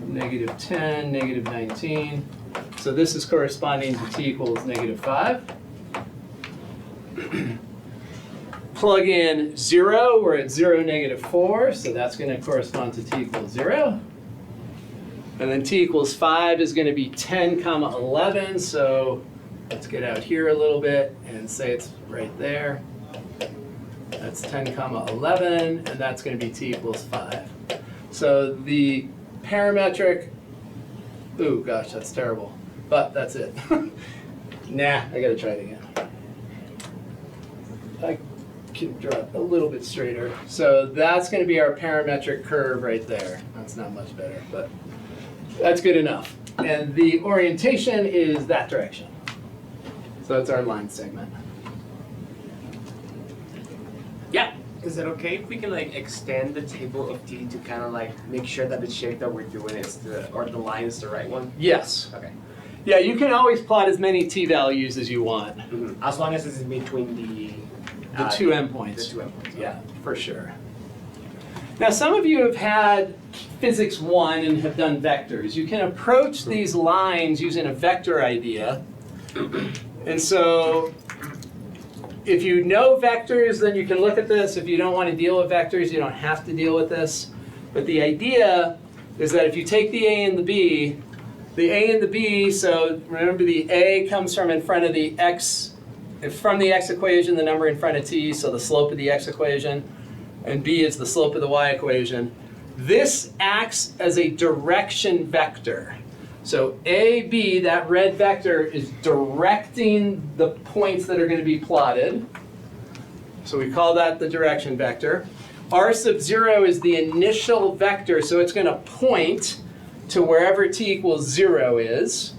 Negative 10, negative 19. So this is corresponding to t equals negative 5. plug in 0, we're at 0, -4, so that's going to correspond to t equals 0. And then t equals 5 is going to be 10, 11, so let's get out here a little bit and say it's right there. That's 10, 11, and that's going to be t equals 5. So the parametric, ooh, gosh, that's terrible, but that's it. Nah, I got to try it again. I can draw it a little bit straighter. So that's going to be our parametric curve right there. That's not much better, but that's good enough. And the orientation is that direction. So that's our line segment. Yeah. Is it okay if we can like extend the table of t to kind of like make sure that the shape that we're doing is the line is the right one? Yes. Okay. Yeah, you can always plot as many t values as you want. As long as it's in between the two endpoints. The two endpoints. Yeah, for sure. Now, some of you have had Physics 1 and have done vectors. You can approach these lines using a vector idea. And so if you know vectors, then you can look at this. If you don't want to deal with vectors, you don't have to deal with this. But the idea is that if you take the A and the B, so remember the A comes from in front of the x, from the x equation, the number in front of t, so the slope of the x equation, and b is the slope of the y equation. This acts as a direction vector. So A, B, that red vector is directing the points that are going to be plotted. So we call that the direction vector. R sub 0 is the initial vector, so it's going to point to wherever t equals 0 is.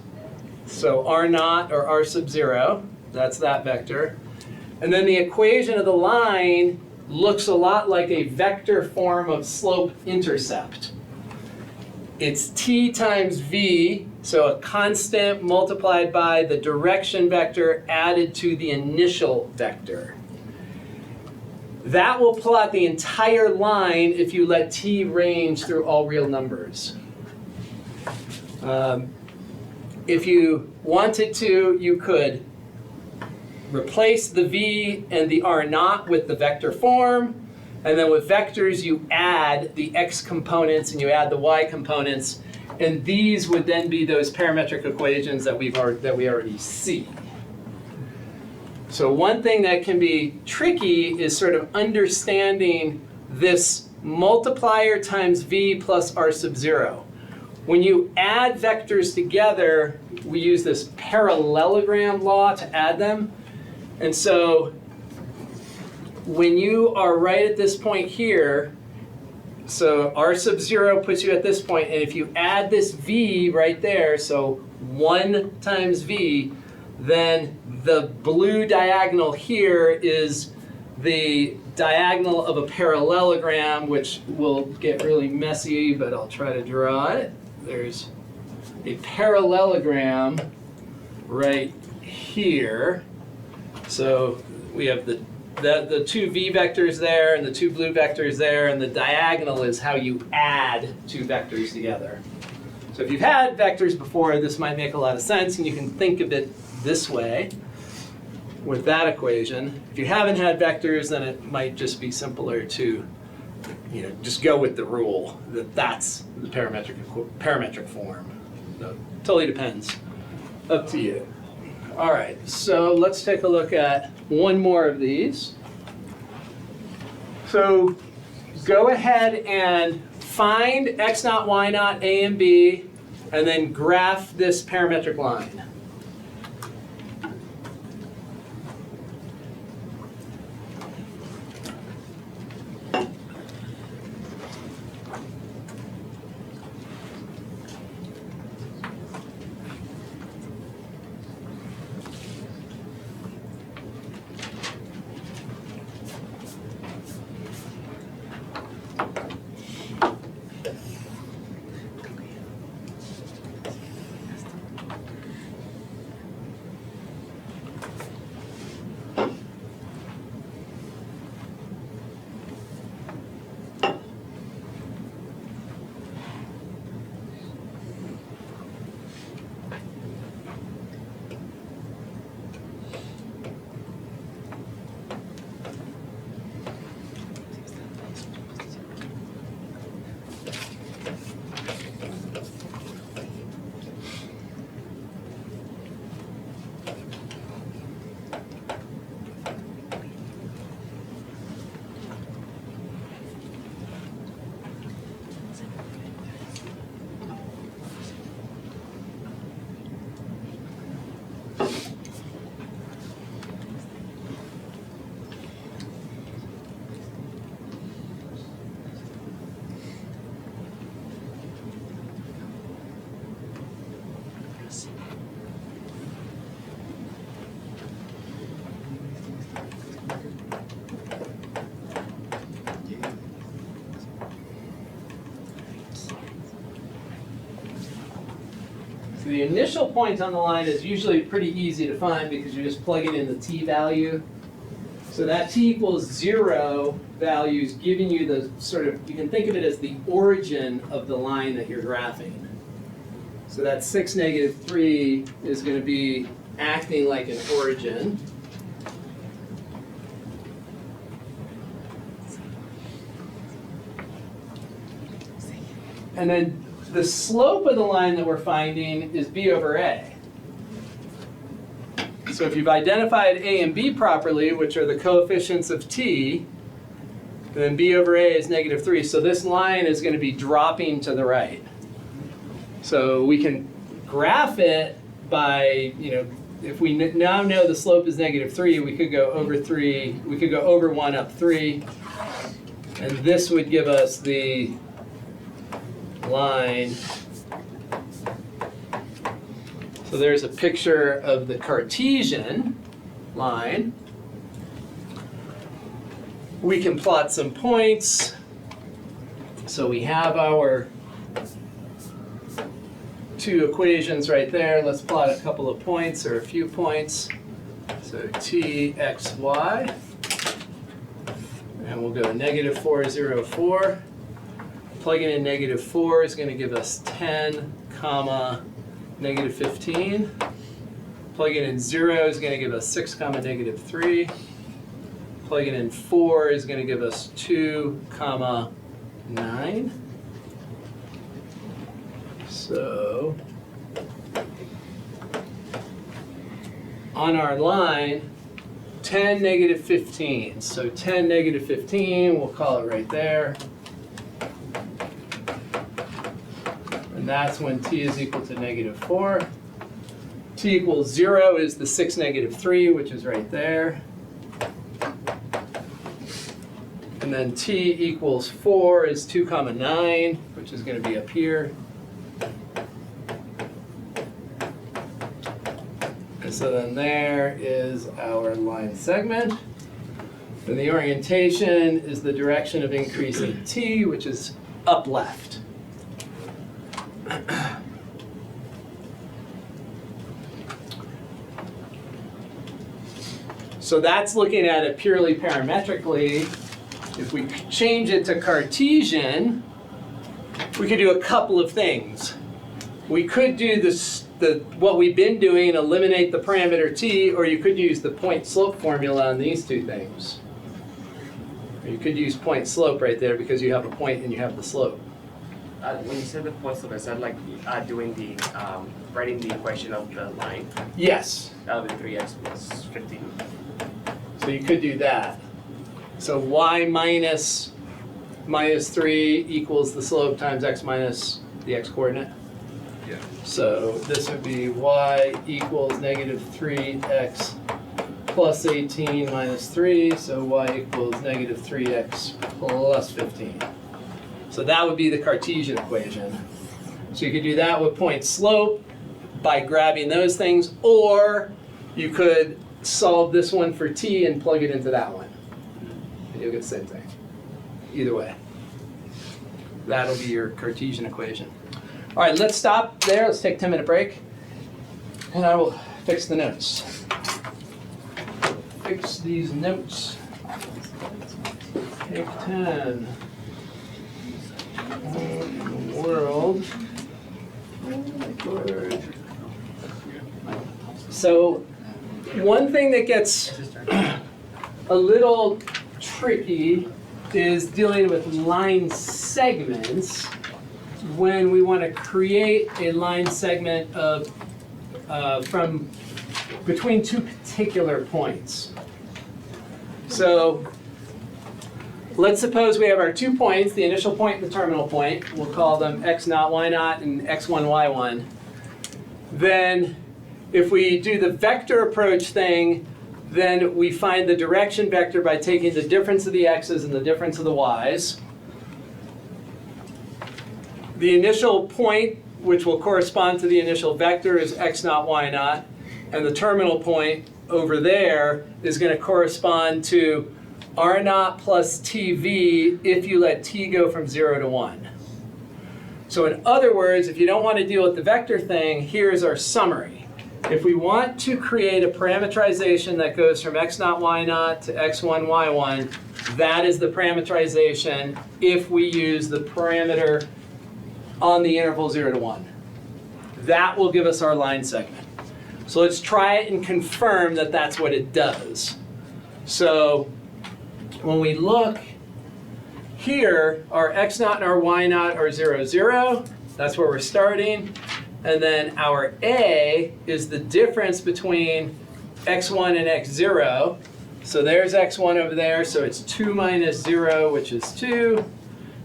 So R naught or R sub 0, that's that vector. And then the equation of the line looks a lot like a vector form of slope-intercept. It's t times v, so a constant multiplied by the direction vector added to the initial vector. That will plot the entire line if you let t range through all real numbers. If you wanted to, you could replace the v and the r naught with the vector form, and then with vectors you add the x components and you add the y components, and these would then be those parametric equations that we already see. So one thing that can be tricky is sort of understanding this multiplier times v plus r sub 0. When you add vectors together, we use this parallelogram law to add them. And so when you are right at this point here, so r sub 0 puts you at this point, and if you add this v right there, so 1 times v, then the blue diagonal here is the diagonal of a parallelogram, which will get really messy, but I'll try to draw it. There's a parallelogram right here. So we have the two v vectors there and the two blue vectors there, and the diagonal is how you add two vectors together. So if you've had vectors before, this might make a lot of sense, and you can think of it this way with that equation. If you haven't had vectors, then it might just be simpler to just go with the rule that that's the parametric form. So it totally depends. Up to you. All right, so let's take a look at one more of these. So go ahead and find x naught, y naught, a and b, and then graph this parametric line. So the initial point on the line is usually pretty easy to find because you're just plugging in the t value. So that t equals 0 value is giving you the sort of, you can think of it as the origin of the line that you're graphing. So that 6, -3 is going to be acting like an origin. And then the slope of the line that we're finding is b over a. So if you've identified a and b properly, which are the coefficients of t, then b over a is -3. So this line is going to be dropping to the right. So we can graph it by, if we now know the slope is -3, we could go over 3, we could go over 1 up 3, and this would give us the line. So there's a picture of the Cartesian line. We can plot some points. So we have our two equations right there. Let's plot a couple of points or a few points. So t, x, y. And we'll go -4, 0, 4. Plugging in -4 is going to give us 10, comma, -15. Plugging in 0 is going to give us 6, comma, -3. Plugging in 4 is going to give us 2, comma, 9. So on our line, 10, -15. So 10, -15, we'll call it right there. And that's when t is equal to -4. T equals 0 is the 6, -3, which is right there. And then t equals 4 is 2, comma 9, which is going to be up here. And so then there is our line segment. Then the orientation is the direction of increasing t, which is up left. So that's looking at it purely parametrically. If we change it to Cartesian, we could do a couple of things. We could do what we've been doing, eliminate the parameter t, or you could use the point slope formula on these two things. Or you could use point slope right there because you have a point and you have the slope. When you said the point slope, is that like doing the writing the equation of the line? Yes. That would be 3x plus 15. So you could do that. So y minus -3 equals the slope times x minus the x coordinate. Yeah. So this would be y equals -3x plus 18 minus 3. So y equals -3x plus 15. So that would be the Cartesian equation. So you could do that with point slope by grabbing those things, or you could solve this one for t and plug it into that one. And you'll get the same thing. Either way. That'll be your Cartesian equation. All right, let's stop there. Let's take a 10-minute break. And I will fix the notes. Fix these notes. Take 10. In the world. So one thing that gets a little tricky is dealing with line segments when we want to create a line segment of from between two particular points. So let's suppose we have our 2 points, the initial point and the terminal point. We'll call them x0, y0, and x1, y1. Then if we do the vector approach thing, then we find the direction vector by taking the difference of the x's and the difference of the y's. The initial point, which will correspond to the initial vector, is x0, y0. And the terminal point over there is going to correspond to r0 plus tv if you let t go from 0 to 1. So in other words, if you don't want to deal with the vector thing, here's our summary. If we want to create a parameterization that goes from x0, y0 to x1, y1, that is the parameterization if we use the parameter on the interval 0 to 1. That will give us our line segment. So let's try it and confirm that that's what it does. So when we look here, our x0 and our y0 are 0, 0. That's where we're starting. And then our a is the difference between x1 and x0. So there's x1 over there, so it's 2 minus 0, which is 2.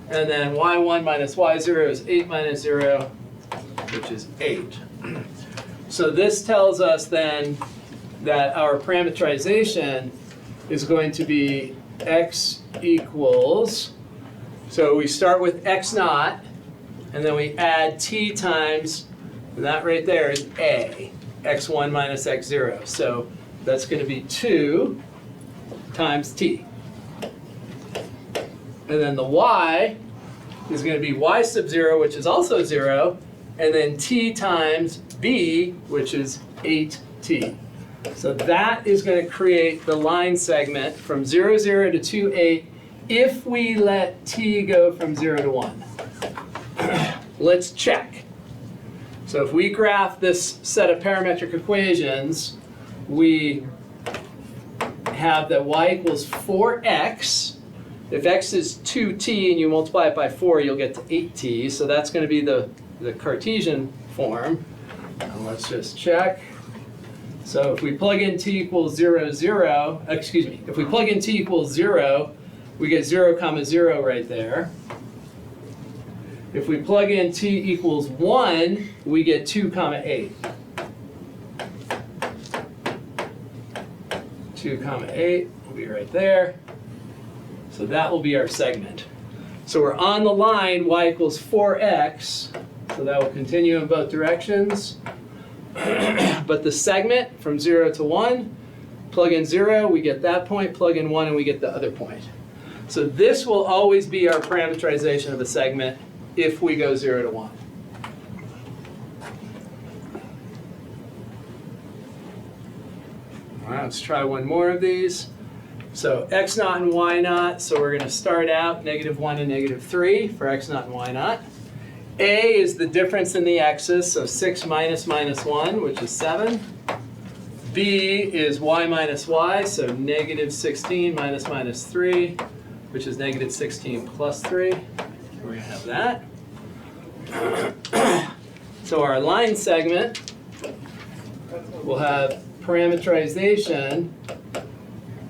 And then y1 minus y0 is 8 minus 0, which is 8. So this tells us then that our parameterization is going to be x equals, so we start with x0, and then we add t times, and that right there is a, x1 minus x0. So that's going to be 2 times t. And then the y is going to be y sub 0, which is also 0, and then t times b, which is 8t. So that is going to create the line segment from 0, 0 to 2, 8 if we let t go from 0 to 1. Let's check. So if we graph this set of parametric equations, we have that y equals 4x. If x is 2t and you multiply it by 4, you'll get to 8t. So that's going to be the Cartesian form. And let's just check. So if we plug in t equals 0, 0, excuse me, if we plug in t equals 0, we get 0, 0 right there. If we plug in t equals 1, we get 2, 8. 2, 8 will be right there. So that will be our segment. So we're on the line y equals 4x, so that will continue in both directions. But the segment from 0 to 1, plug in 0, we get that point, plug in 1, and we get the other point. So this will always be our parameterization of a segment if we go 0 to 1. All right, let's try one more of these. So x0 and y0, so we're going to start out -1 and -3 for x0 and y0. A is the difference in the x's, so 6 minus minus 1, which is 7. B is y minus y, so -16 minus minus 3, which is -16 plus 3. We're going to have that. So our line segment will have parameterization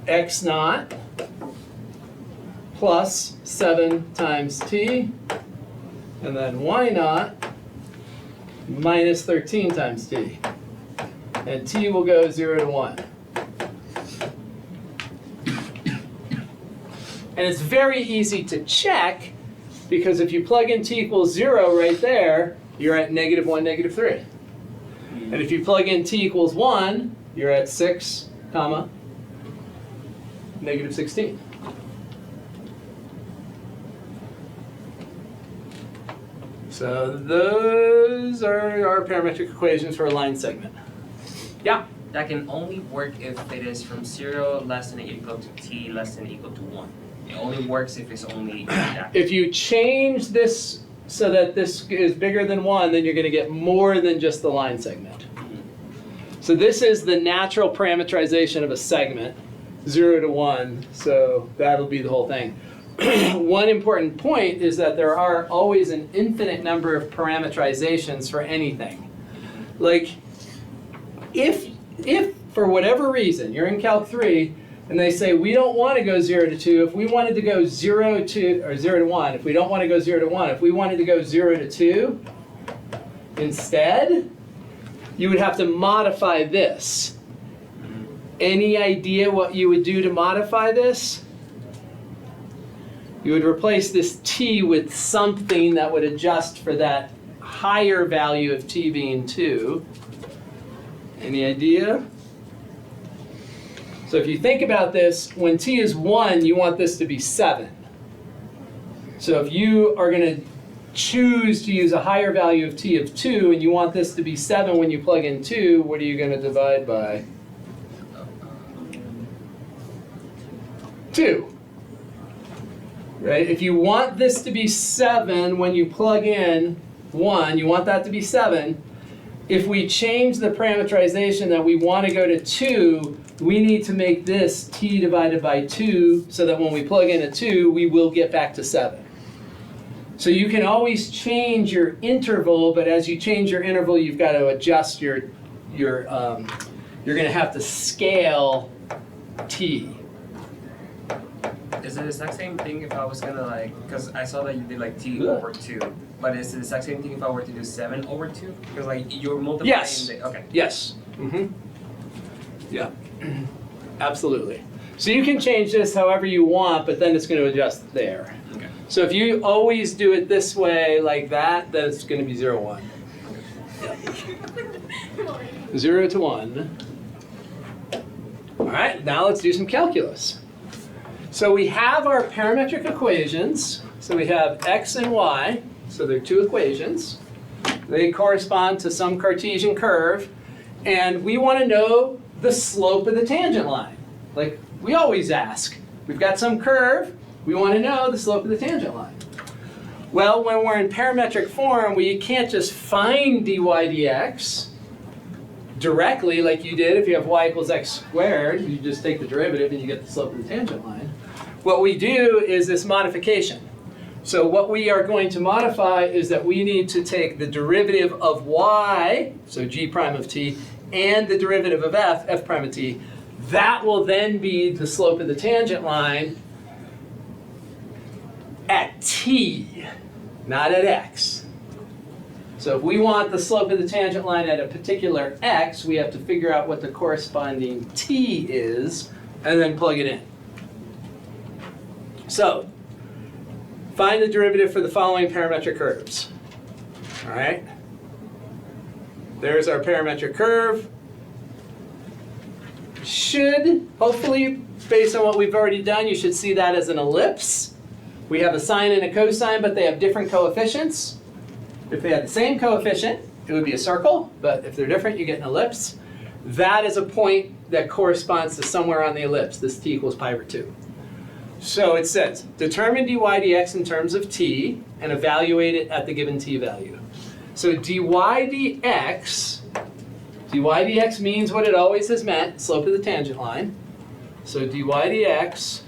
x0 plus 7 times t, and then y0 minus 13 times t. And t will go 0 to 1. And it's very easy to check, because if you plug in t equals 0 right there, you're at -1, -3. And if you plug in t equals 1, you're at 6, -16. So those are our parametric equations for a line segment. Yeah? That can only work if it is from 0 less than or equal to t less than or equal to 1. It only works if it's only that. If you change this so that this is bigger than 1, then you're going to get more than just the line segment. So this is the natural parameterization of a segment, 0 to 1, so that'll be the whole thing. One important point is that there are always an infinite number of parameterizations for anything. Like, if for whatever reason you're in Calc 3 and they say we don't want to go 0 to 2, if we wanted to go 0 to 1, if we don't want to go 0 to 1, if we wanted to go 0 to 2 instead, you would have to modify this. Any idea what you would do to modify this? You would replace this t with something that would adjust for that higher value of t being 2. Any idea? So if you think about this, when t is 1, you want this to be 7. So if you are going to choose to use a higher value of t of 2, and you want this to be 7 when you plug in 2, what are you going to divide by? 2. Right? If you want this to be 7 when you plug in 1, you want that to be 7. If we change the parameterization that we want to go to 2, we need to make this t divided by 2 so that when we plug in a 2, we will get back to 7. So you can always change your interval, but as you change your interval, you've got to adjust you're going to have to scale t. Is it the exact same thing if I was gonna like, because I saw that you did like t Yeah. over 2, but is it the exact same thing if I were to do 7 over 2? Because like you're multiplying Yes. okay. Yes. Yeah. Absolutely. So you can change this however you want, but then it's going to adjust there. Okay. So if you always do it this way, like that, then it's going to be 0, 1. 0 to 1. All right, now let's do some calculus. So we have our parametric equations. So we have x and y. So they're two equations. They correspond to some Cartesian curve. And we want to know the slope of the tangent line. Like we always ask. We've got some curve. We want to know the slope of the tangent line. Well, when we're in parametric form, we can't just find dy dx directly like you did if you have y equals x squared. You just take the derivative and you get the slope of the tangent line. What we do is this modification. So what we are going to modify is that we need to take the derivative of y, so g prime of t, and the derivative of f prime of t. That will then be the slope of the tangent line at t, not at x. So if we want the slope of the tangent line at a particular x, we have to figure out what the corresponding t is and then plug it in. So, find the derivative for the following parametric curves. All right? There's our parametric curve. Should, hopefully, based on what we've already done, you should see that as an ellipse. We have a sine and a cosine, but they have different coefficients. If they had the same coefficient, it would be a circle, but if they're different, you get an ellipse. That is a point that corresponds to somewhere on the ellipse, this t equals pi over 2. So it says, determine dy dx in terms of t and evaluate it at the given t value. So dy dx means what it always has meant, slope of the tangent line. So dy dx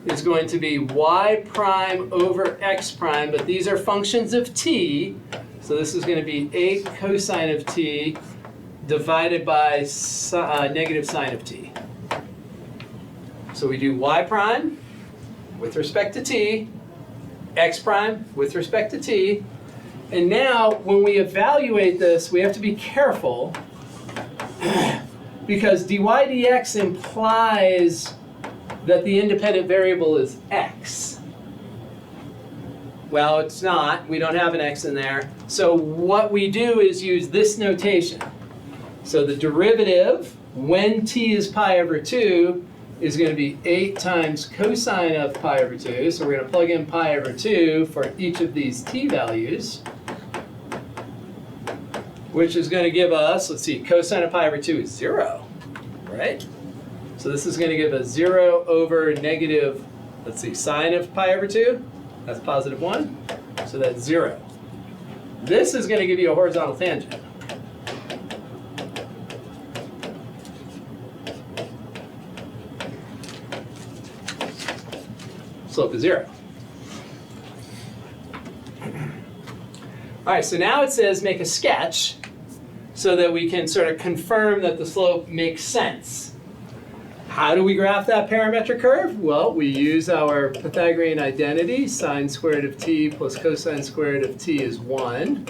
is going to be y prime over x prime, but these are functions of t. So this is going to be 8 cosine of t divided by negative sine of t. So we do y prime with respect to t, x prime with respect to t, and now when we evaluate this, we have to be careful because dy dx implies that the independent variable is x. Well, it's not. We don't have an x in there. So what we do is use this notation. So the derivative when t is pi over 2 is going to be 8 times cosine of pi over 2. So we're going to plug in pi over 2 for each of these t values, which is going to give us, let's see, cosine of pi over 2 is 0, right? So this is going to give us 0 over negative, let's see, sine of pi over 2. That's positive 1. So that's 0. This is going to give you a horizontal tangent. Slope is 0. All right, so now it says make a sketch so that we can sort of confirm that the slope makes sense. How do we graph that parametric curve? Well, we use our Pythagorean identity. Sine squared of t plus cosine squared of t is 1.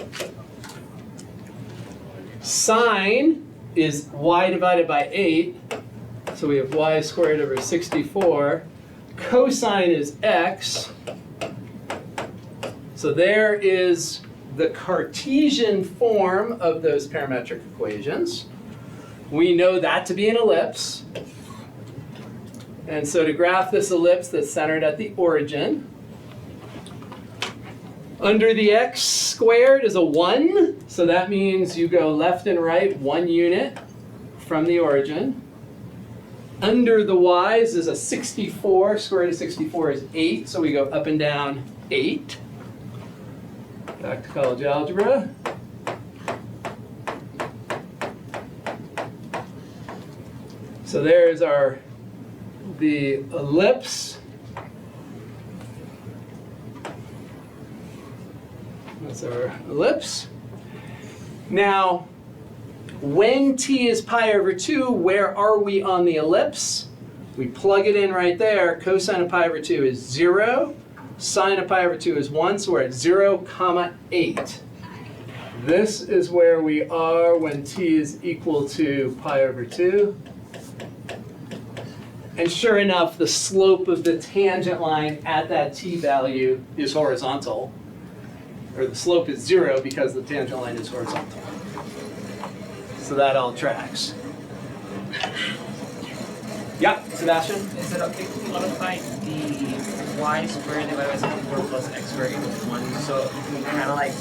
Sine is y divided by 8. So we have y squared over 64. Cosine is x. So there is the Cartesian form of those parametric equations. We know that to be an ellipse. And so to graph this ellipse that's centered at the origin, Under the x squared is a 1, so that means you go left and right 1 unit from the origin. Under the y's is a 64, square root of 64 is 8, so we go up and down 8. Back to college algebra. So there's the ellipse. That's our ellipse. Now, when t is pi over 2, where are we on the ellipse? We plug it in right there. Cosine of pi over 2 is 0. Sine of pi over 2 is 1, so we're at 0, 8. This is where we are when t is equal to pi over 2. And sure enough, the slope of the tangent line at that t value is horizontal. Or the slope is 0 because the tangent line is horizontal. So that all tracks. Yeah, Sebastian? Is it okay to modify the y squared divided by 64 plus x squared equals 1? So you can kind of like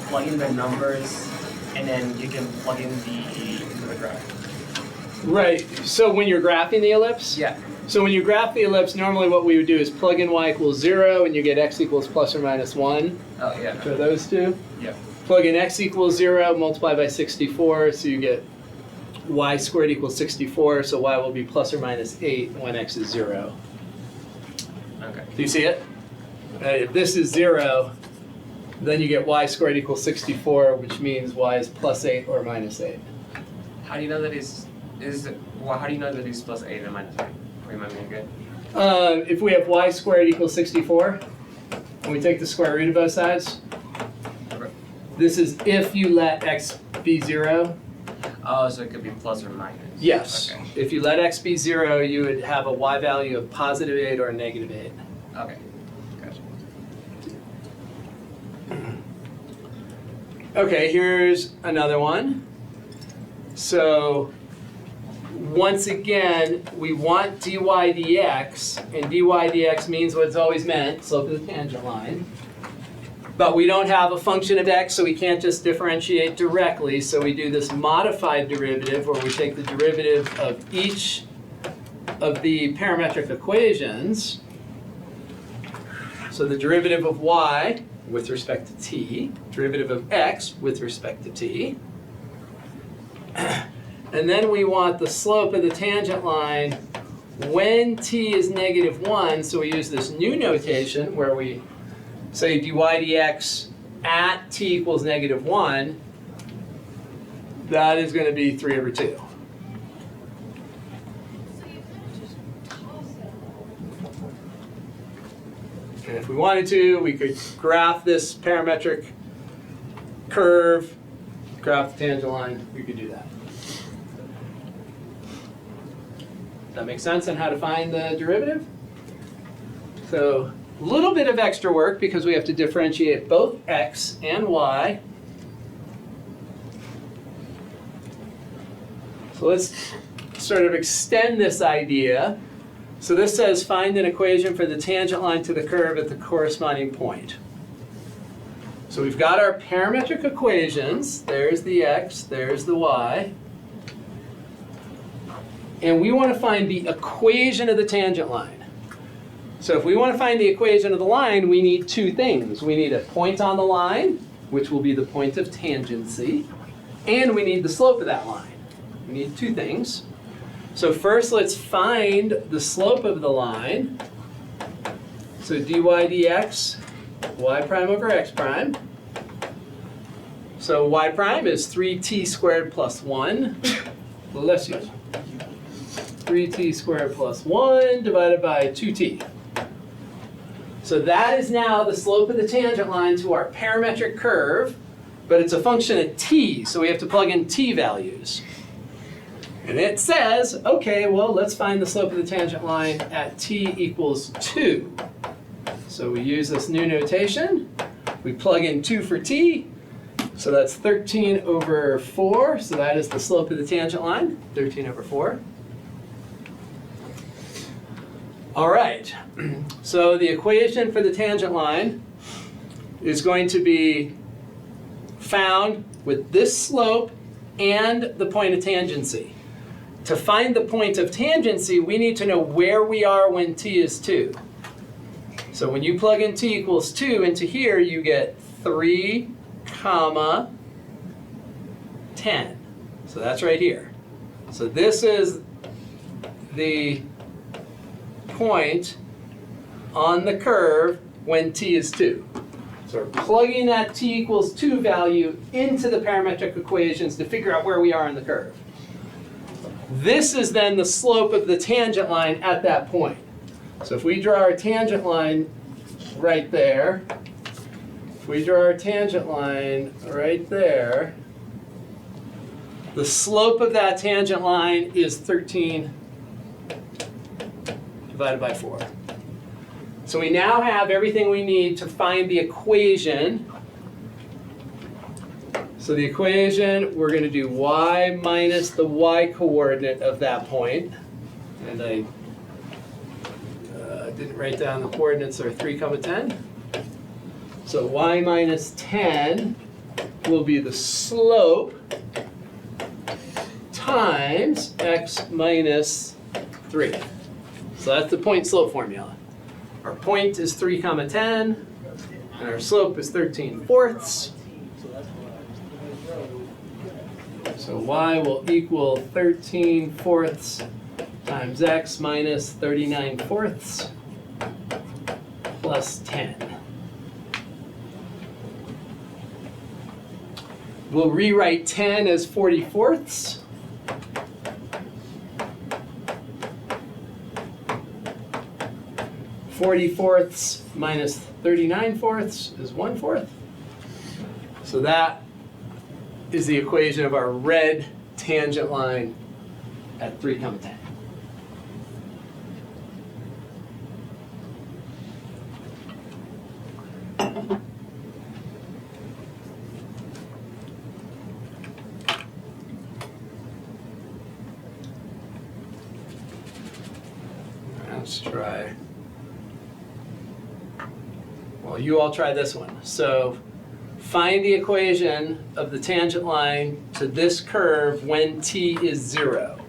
plug in the numbers and then you can plug in the graph. Right. So when you're graphing the ellipse? Yeah. So when you graph the ellipse, normally what we would do is plug in y equals 0 and you get x equals plus or minus 1. Oh, yeah. For those two. Yeah. Plug in x equals 0, multiply by 64, so you get y squared equals 64, so y will be plus or minus 8 when x is 0. Okay. Do you see it? If this is 0, then you get y squared equals 64, which means y is plus 8 or minus 8. How do you know that how do you know that it's plus 8 and minus 8? Remind me again. If we have y squared equals 64, and we take the square root of both sides, Okay. this is if you let x be 0. Oh, so it could be plus or minus. Yes. Okay. If you let x be 0, you would have a y value of positive 8 or negative 8. Okay. Gotcha. Okay, here's another one. So once again, we want dy dx, and dy dx means what it's always meant, slope of the tangent line. But we don't have a function of x, so we can't just differentiate directly. So we do this modified derivative, where we take the derivative of each of the parametric equations. So the derivative of y with respect to t, derivative of x with respect to t. And then we want the slope of the tangent line when t is negative 1, so we use this new notation where we say dy dx at t equals negative 1, that is going to be 3 over 2. And if we wanted to, we could graph this parametric curve, graph the tangent line, we could do that. Does that make sense on how to find the derivative? So a little bit of extra work because we have to differentiate both x and y. So let's sort of extend this idea. So this says find an equation for the tangent line to the curve at the corresponding point. So we've got our parametric equations. There's the x, there's the y. And we want to find the equation of the tangent line. So if we want to find the equation of the line, we need two things. We need a point on the line, which will be the point of tangency, and we need the slope of that line. We need two things. So first, let's find the slope of the line. So dy dx, y prime over x prime. So y prime is 3t squared plus 1. Bless you. 3t squared plus 1 divided by 2t. So that is now the slope of the tangent line to our parametric curve, but it's a function of t, so we have to plug in t values. And it says, okay, well, let's find the slope of the tangent line at t equals 2. So we use this new notation. We plug in 2 for t. So that's 13 over 4. So that is the slope of the tangent line, 13 over 4. All right. So the equation for the tangent line is going to be found with this slope and the point of tangency. To find the point of tangency, we need to know where we are when t is 2. So when you plug in t equals 2 into here, you get 3, comma, 10. So that's right here. So this is the point on the curve when t is 2. So we're plugging that t equals 2 value into the parametric equations to figure out where we are on the curve. This is then the slope of the tangent line at that point. So if we draw our tangent line right there, the slope of that tangent line is 13 divided by 4. So we now have everything we need to find the equation. So the equation, we're going to do y minus the y coordinate of that point. And I didn't write down the coordinates are 3, 10. So y minus 10 will be the slope times x minus 3. So that's the point slope formula. Our point is 3, 10, and our slope is 13/4. So y will equal 13/4 times x minus 39/4 plus 10. We'll rewrite 10 as 40/4. (40/4 minus 39/4 is 1/4. So that is the equation of our red tangent line at 3, 10. Let's try. Well, you all try this one. So find the equation of the tangent line to this curve when t is 0.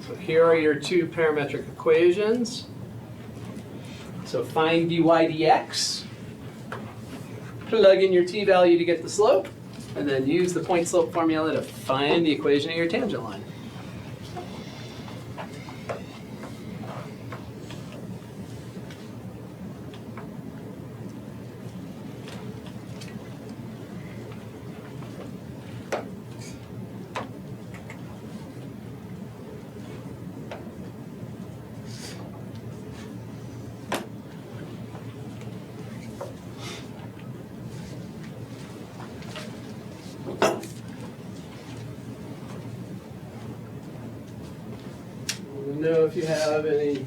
So here are your two parametric equations. So find dy dx, plug in your t value to get the slope, and then use the point slope formula to find the equation of your tangent line. Know if you have any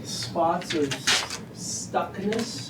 spots of stuckness.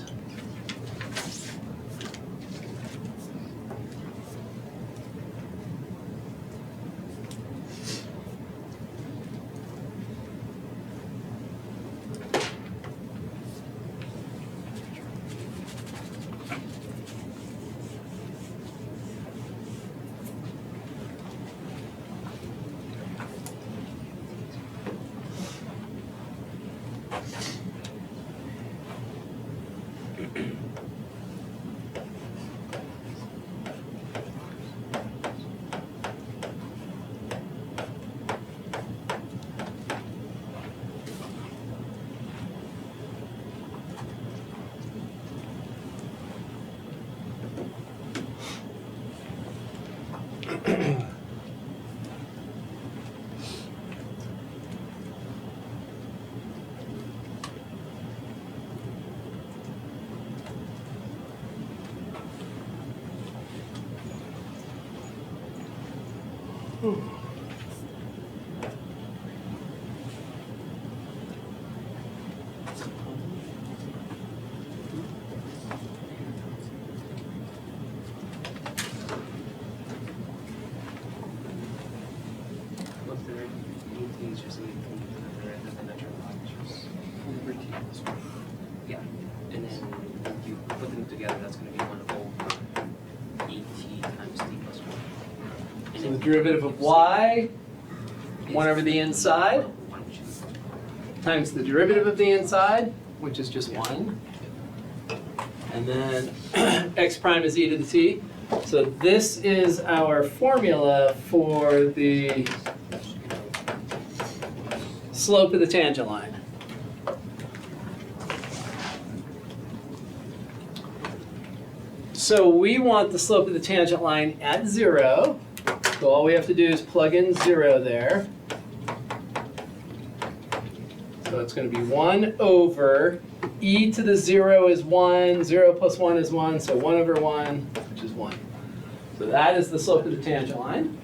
Yeah, and then you put them together. So the derivative of y, 1 over the inside, times the derivative of the inside, which is just 1. And then x prime is e to the t. So this is our formula for the slope of the tangent line. So we want the slope of the tangent line at 0. So all we have to do is plug in 0 there. So it's going to be 1 over e to the 0 is 1, 0 plus 1 is 1, so 1 over 1, which is 1. So that is the slope of the tangent line,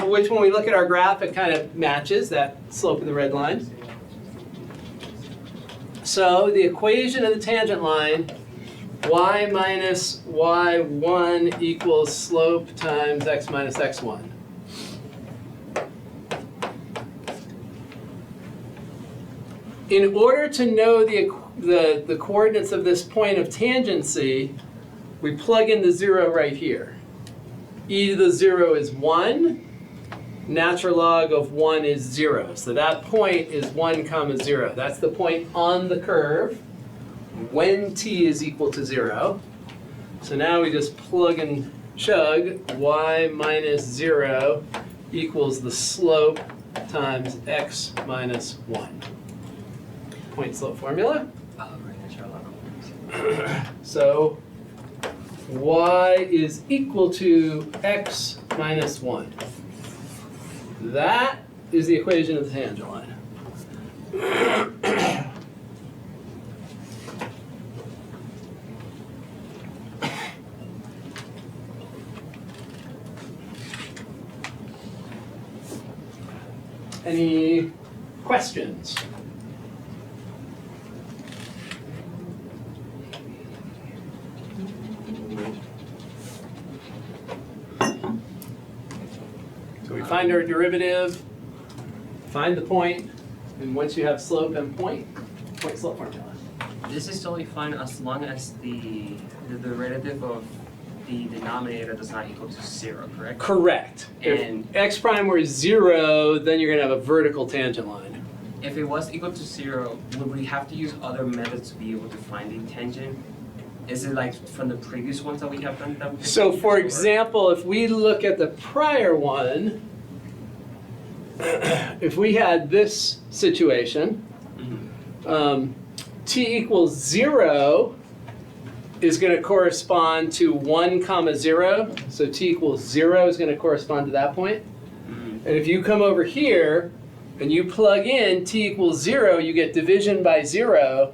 which when we look at our graph, it kind of matches that slope of the red line. So the equation of the tangent line, y minus y1 equals slope times x minus x1. In order to know the coordinates of this point of tangency, we plug in the 0 right here. E to the 0 is 1. Natural log of 1 is 0. So that point is 1 comma 0. That's the point on the curve when t is equal to 0. So now we just plug and chug y minus 0 equals the slope times x minus 1. Point slope formula. So y is equal to x minus 1. That is the equation of the tangent line. Any questions? So we find our derivative, find the point, and once you have slope and point slope formula. This is totally fine as long as the derivative of the denominator does not equal to 0, correct? Correct. And if x prime were 0, then you're going to have a vertical tangent line. if it was equal to 0, would we have to use other methods to be able to find the tangent? Is it like from the previous ones that we have done? That we could So use, for or- example, if we look at the prior one, if we had this situation, t equals 0 is going to correspond to 1 comma 0. So t equals 0 is going to correspond to that point. And if you come over here and you plug in t equals 0, you get division by 0,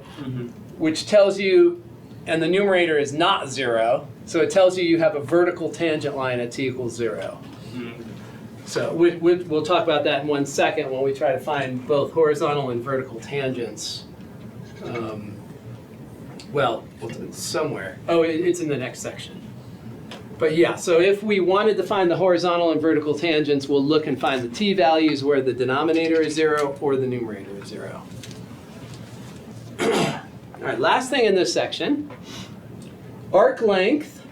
which tells you, and the numerator is not 0, so it tells you you have a vertical tangent line at t equals 0. So we'll talk about that in 1 second when we try to find both horizontal and vertical tangents. Well, it's somewhere. Oh, it's in the next section. But yeah, so if we wanted to find the horizontal and vertical tangents, we'll look and find the t values where the denominator is 0 or the numerator is 0. All right, last thing in this section, arc length.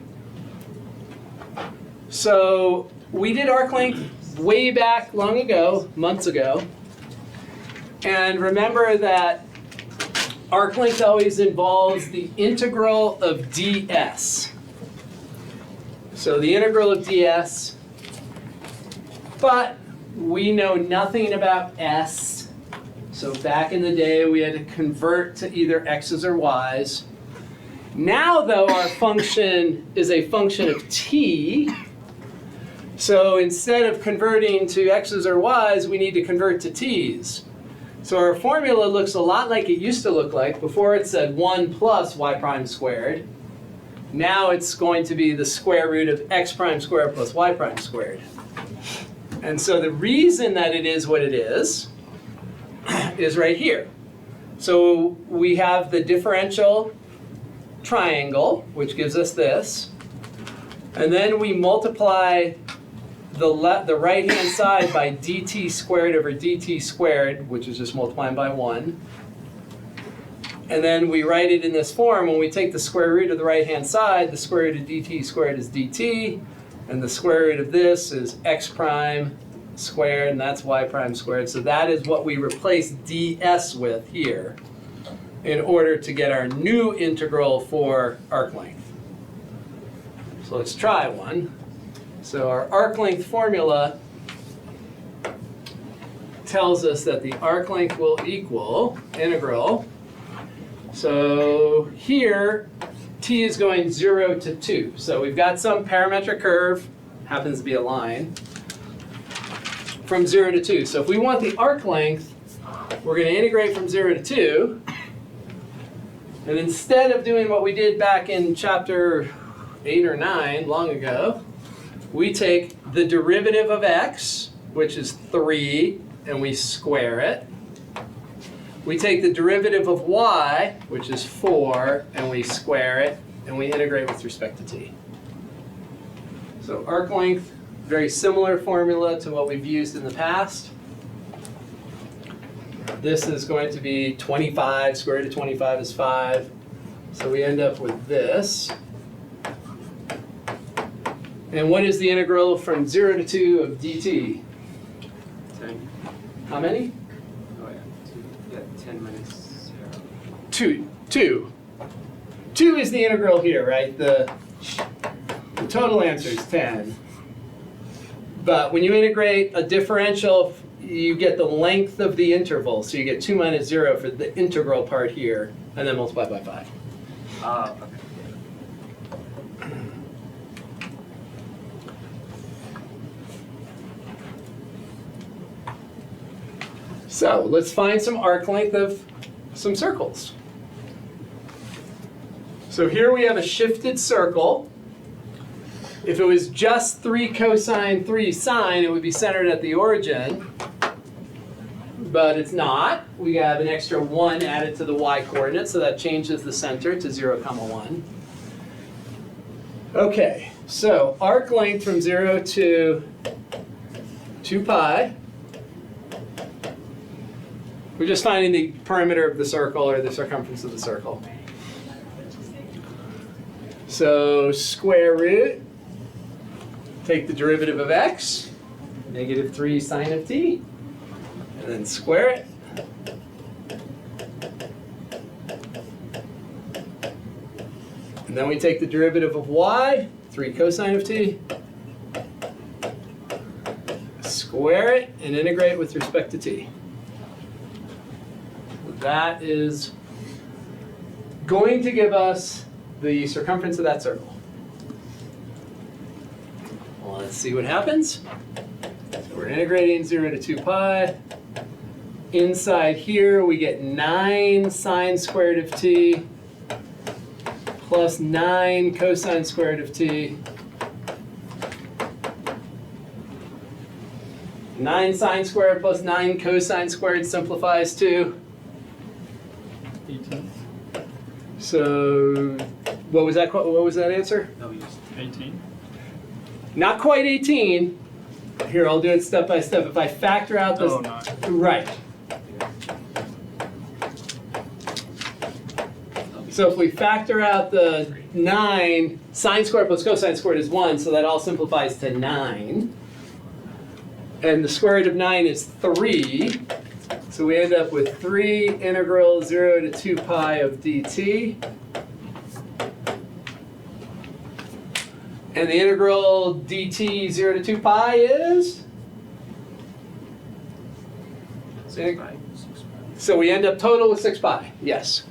So we did arc length way back long ago, months ago. And remember that arc length always involves the integral of ds. So the integral of ds, but we know nothing about s. So back in the day, we had to convert to either x's or y's. Now, though, our function is a function of t. So instead of converting to x's or y's, we need to convert to t's. So our formula looks a lot like it used to look like. Before it said 1 plus y prime squared. Now it's going to be the square root of x prime squared plus y prime squared. And so the reason that it is what it is right here. So we have the differential triangle, which gives us this. And then we multiply the right-hand side by dt squared over dt squared, which is just multiplying by 1. And then we write it in this form. When we take the square root of the right-hand side, the square root of dt squared is dt. And the square root of this is x prime squared, and that's y prime squared. So that is what we replace ds with here in order to get our new integral for arc length. So let's try one. So our arc length formula tells us that the arc length will equal integral. So here, t is going 0 to 2. So we've got some parametric curve, happens to be a line, from 0 to 2. So if we want the arc length, we're going to integrate from 0 to 2. And instead of doing what we did back in chapter 8 or 9, long ago, we take the derivative of x, which is 3, and we square it. We take the derivative of y, which is 4, and we square it, and we integrate with respect to t. So arc length, very similar formula to what we've used in the past. This is going to be 25, square root of 25 is 5. So we end up with this. And what is the integral from 0 to 2 of dt? 10. How many? Oh yeah. 10 minus 0. 2. 2. 2 is the integral here, right? The total answer is 10. But when you integrate a differential, you get the length of the interval. So you get 2 minus 0 for the integral part here, and then multiply by 5. Okay. So let's find some arc length of some circles. So here we have a shifted circle. If it was just 3 cosine, 3 sine, it would be centered at the origin. But it's not. We have an extra 1 added to the y coordinate, so that changes the center to 0, 1. Okay, so arc length from 0 to 2 pi. We're just finding the perimeter of the circle or the circumference of the circle. So square root, take the derivative of x, negative 3 sine of t, and then square it. And then we take the derivative of y, 3 cosine of t, square it, and integrate with respect to t. That is going to give us the circumference of that circle. Well, let's see what happens. So we're integrating 0 to 2 pi. Inside here, we get 9 sine squared of t plus 9 cosine squared of t. 9 sine squared plus 9 cosine squared simplifies to 18. So, what was that? What was that answer? No, you just 18. Not quite 18. Here, I'll do it step by step. If I factor out this, Oh, not. right. So if we factor out the 9, sine squared plus cosine squared is 1, so that all simplifies to 9. And the square root of 9 is 3. So we end up with 3 integral 0 to 2 pi of dt. And the integral dt 0 to 2 pi is? So we end up total with 6 pi, yes.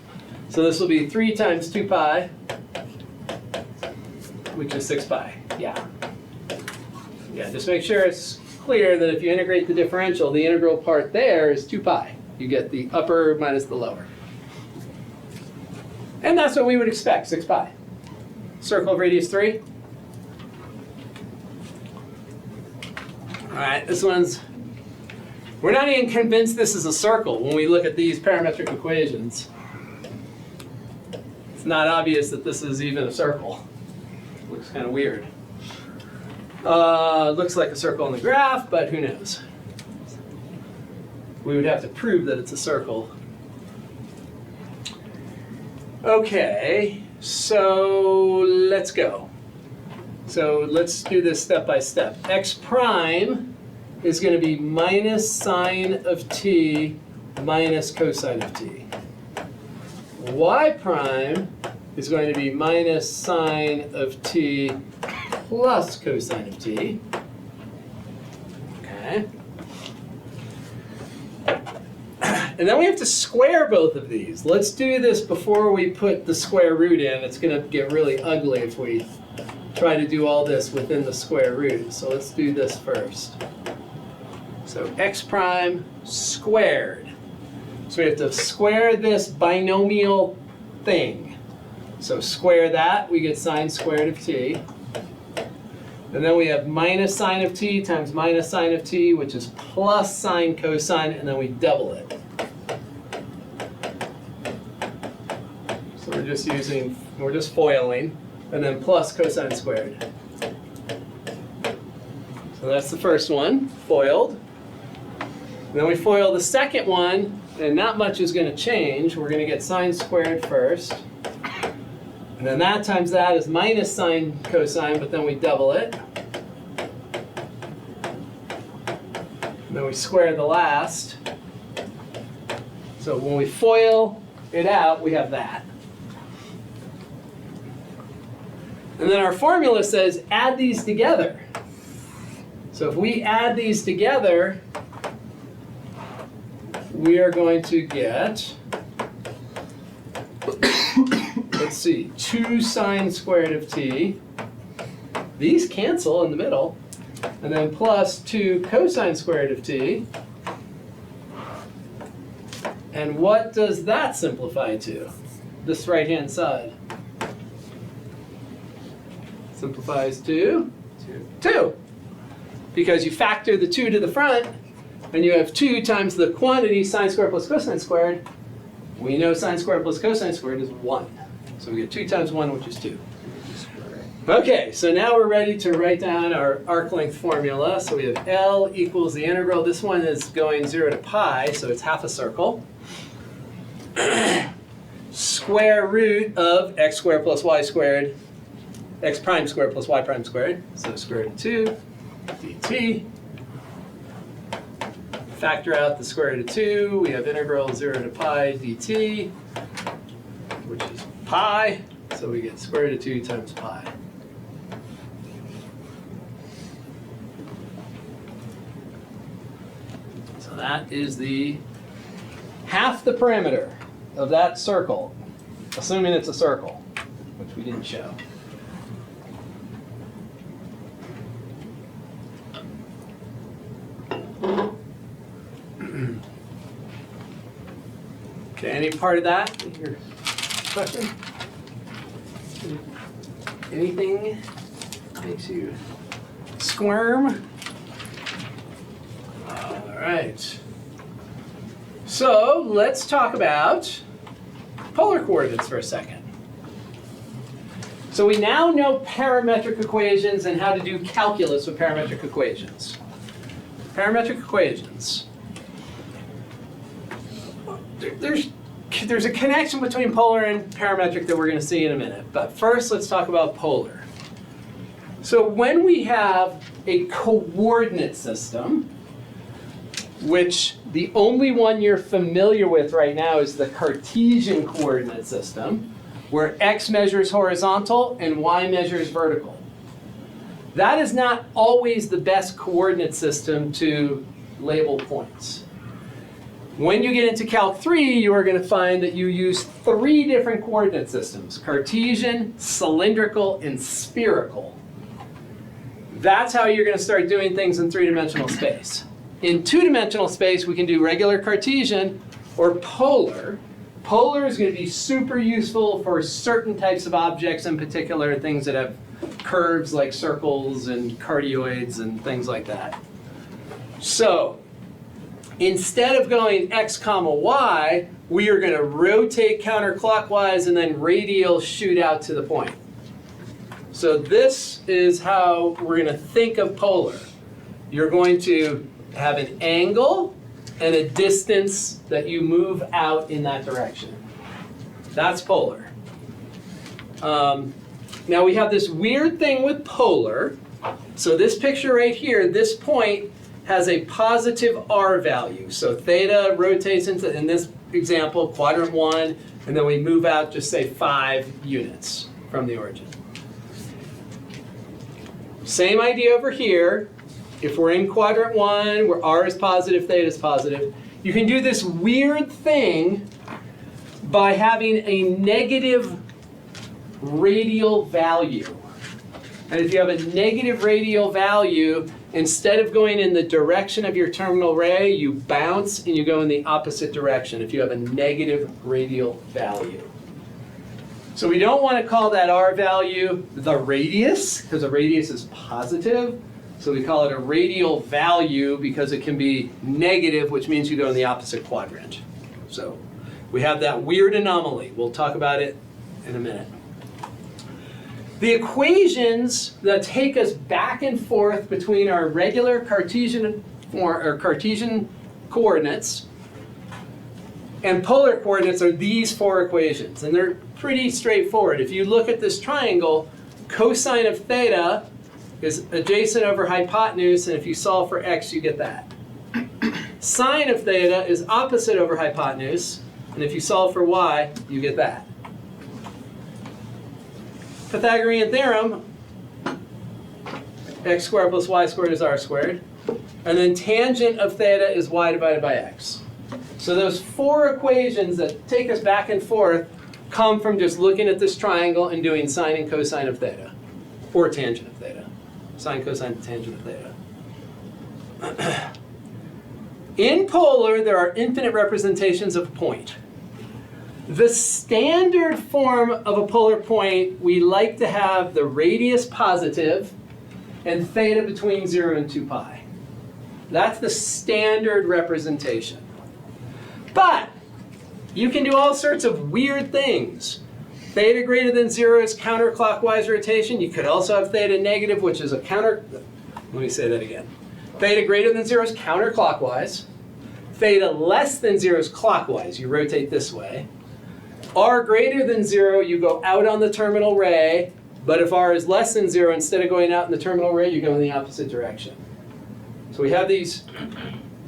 So this will be 3 times 2 pi, which is 6 pi, yeah. Yeah, just make sure it's clear that if you integrate the differential, the integral part there is 2 pi. You get the upper minus the lower. And that's what we would expect, 6 pi. Circle of radius 3. All right, this one's, we're not even convinced this is a circle when we look at these parametric equations. It's not obvious that this is even a circle. Looks kind of weird. Looks like a circle on the graph, but who knows? We would have to prove that it's a circle. Okay, so let's go. So let's do this step by step. X prime is going to be minus sine of t minus cosine of t. Y prime is going to be minus sine of t plus cosine of t. Okay. And then we have to square both of these. Let's do this before we put the square root in. It's going to get really ugly if we try to do all this within the square root. So let's do this first. So x prime squared. So we have to square this binomial thing. So square that, we get sine squared of t. And then we have minus sine of t times minus sine of t, which is plus sine cosine, and then we double it. So we're just foiling, and then plus cosine squared. So that's the first one, foiled. And then we foil the second one, and not much is going to change. We're going to get sine squared first. And then that times that is minus sine cosine, but then we double it. And then we square the last. So when we FOIL it out, we have that. And then our formula says add these together. So if we add these together, we are going to get, let's see, 2 sine squared of t. These cancel in the middle. And then plus 2 cosine squared of t. And what does that simplify to? This right-hand side. Simplifies to 2. Because you factor the 2 to the front, and you have 2 times the quantity sine squared plus cosine squared. We know sine squared plus cosine squared is 1. So we get 2 times 1, which is 2. Okay, so now we're ready to write down our arc length formula. So we have L equals the integral. This one is going 0 to pi, so it's half a circle. Square root of x squared plus y squared, x prime squared plus y prime squared. So square root of 2 dt. Factor out the square root of 2. We have integral 0 to pi dt, which is pi. So we get square root of 2 times pi. So that is the half the perimeter of that circle, assuming it's a circle, which we didn't show. Okay, any part of that in your question? Anything makes you squirm? All right. So let's talk about polar coordinates for a second. So we now know parametric equations and how to do calculus with parametric equations. Parametric equations. There's a connection between polar and parametric that we're going to see in a minute. But first, let's talk about polar. So when we have a coordinate system, which the only one you're familiar with right now is the Cartesian coordinate system, where x measures horizontal and y measures vertical. That is not always the best coordinate system to label points. When you get into Calc 3, you are going to find that you use 3 different coordinate systems: Cartesian, cylindrical, and spherical. That's how you're going to start doing things in 3-dimensional space. In 2-dimensional space, we can do regular Cartesian or polar. Polar is going to be super useful for certain types of objects, in particular things that have curves like circles and cardioids and things like that. So instead of going x comma y, we are going to rotate counterclockwise and then radial shoot out to the point. So this is how we're going to think of polar. You're going to have an angle and a distance that you move out in that direction. That's polar. Now we have this weird thing with polar. So this picture right here, this point has a positive R value. So theta rotates into, in this example, quadrant 1, and then we move out just say 5 units from the origin. Same idea over here. If we're in quadrant 1, where R is positive, theta is positive, you can do this weird thing by having a negative radial value. And if you have a negative radial value, instead of going in the direction of your terminal ray, you bounce and you go in the opposite direction if you have a negative radial value. So we don't want to call that R value the radius, because the radius is positive. So we call it a radial value because it can be negative, which means you go in the opposite quadrant. So we have that weird anomaly. We'll talk about it in a minute. The equations that take us back and forth between our regular Cartesian coordinates and polar coordinates are these 4 equations, and they're pretty straightforward. If you look at this triangle, cosine of theta is adjacent over hypotenuse, and if you solve for x, you get that. Sine of theta is opposite over hypotenuse, and if you solve for y, you get that. Pythagorean theorem, x squared plus y squared is r squared. And then tangent of theta is y divided by x. So those 4 equations that take us back and forth come from just looking at this triangle and doing sine and cosine of theta, or tangent of theta. Sine, cosine, tangent of theta. In polar, there are infinite representations of a point. The standard form of a polar point, we like to have the radius positive and theta between 0 and 2 pi. That's the standard representation. But you can do all sorts of weird things. Theta greater than 0 is counterclockwise rotation. You could also have theta negative, which is a let me say that again. Theta greater than 0 is counterclockwise. Theta less than 0 is clockwise. You rotate this way. R greater than 0, you go out on the terminal ray, but if R is less than 0, instead of going out in the terminal ray, you go in the opposite direction. So we have these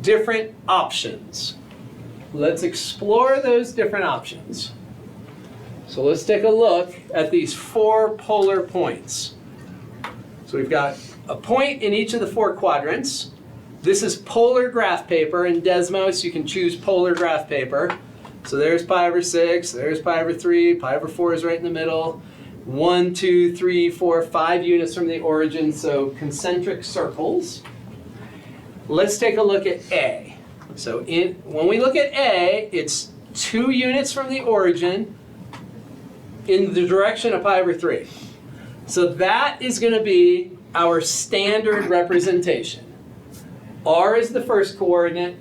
different options. Let's explore those different options. So let's take a look at these 4 polar points. So we've got a point in each of the 4 quadrants. This is polar graph paper. In Desmos, you can choose polar graph paper. So there's pi over 6, there's pi over 3, pi over 4 is right in the middle. 1, 2, 3, 4, 5 units from the origin, so concentric circles. Let's take a look at A. So when we look at A, it's 2 units from the origin in the direction of pi over 3. So that is going to be our standard representation. R is the first coordinate,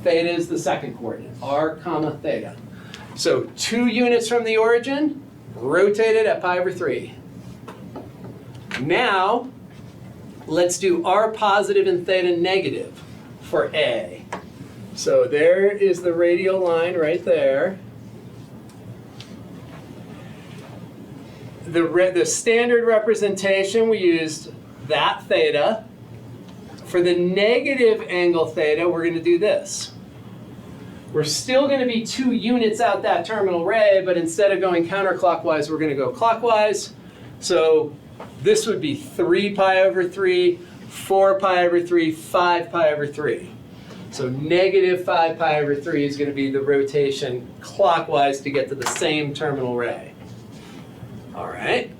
theta is the second coordinate, r comma theta. So 2 units from the origin, rotated at pi over 3. Now, let's do r positive and theta negative for A. So there is the radial line right there. The standard representation, we used that theta. For the negative angle theta, we're going to do this. We're still going to be 2 units out that terminal ray, but instead of going counterclockwise, we're going to go clockwise. So this would be 3 pi over 3, 4 pi over 3, 5 pi over 3. So negative 5 pi over 3 is going to be the rotation clockwise to get to the same terminal ray. All right.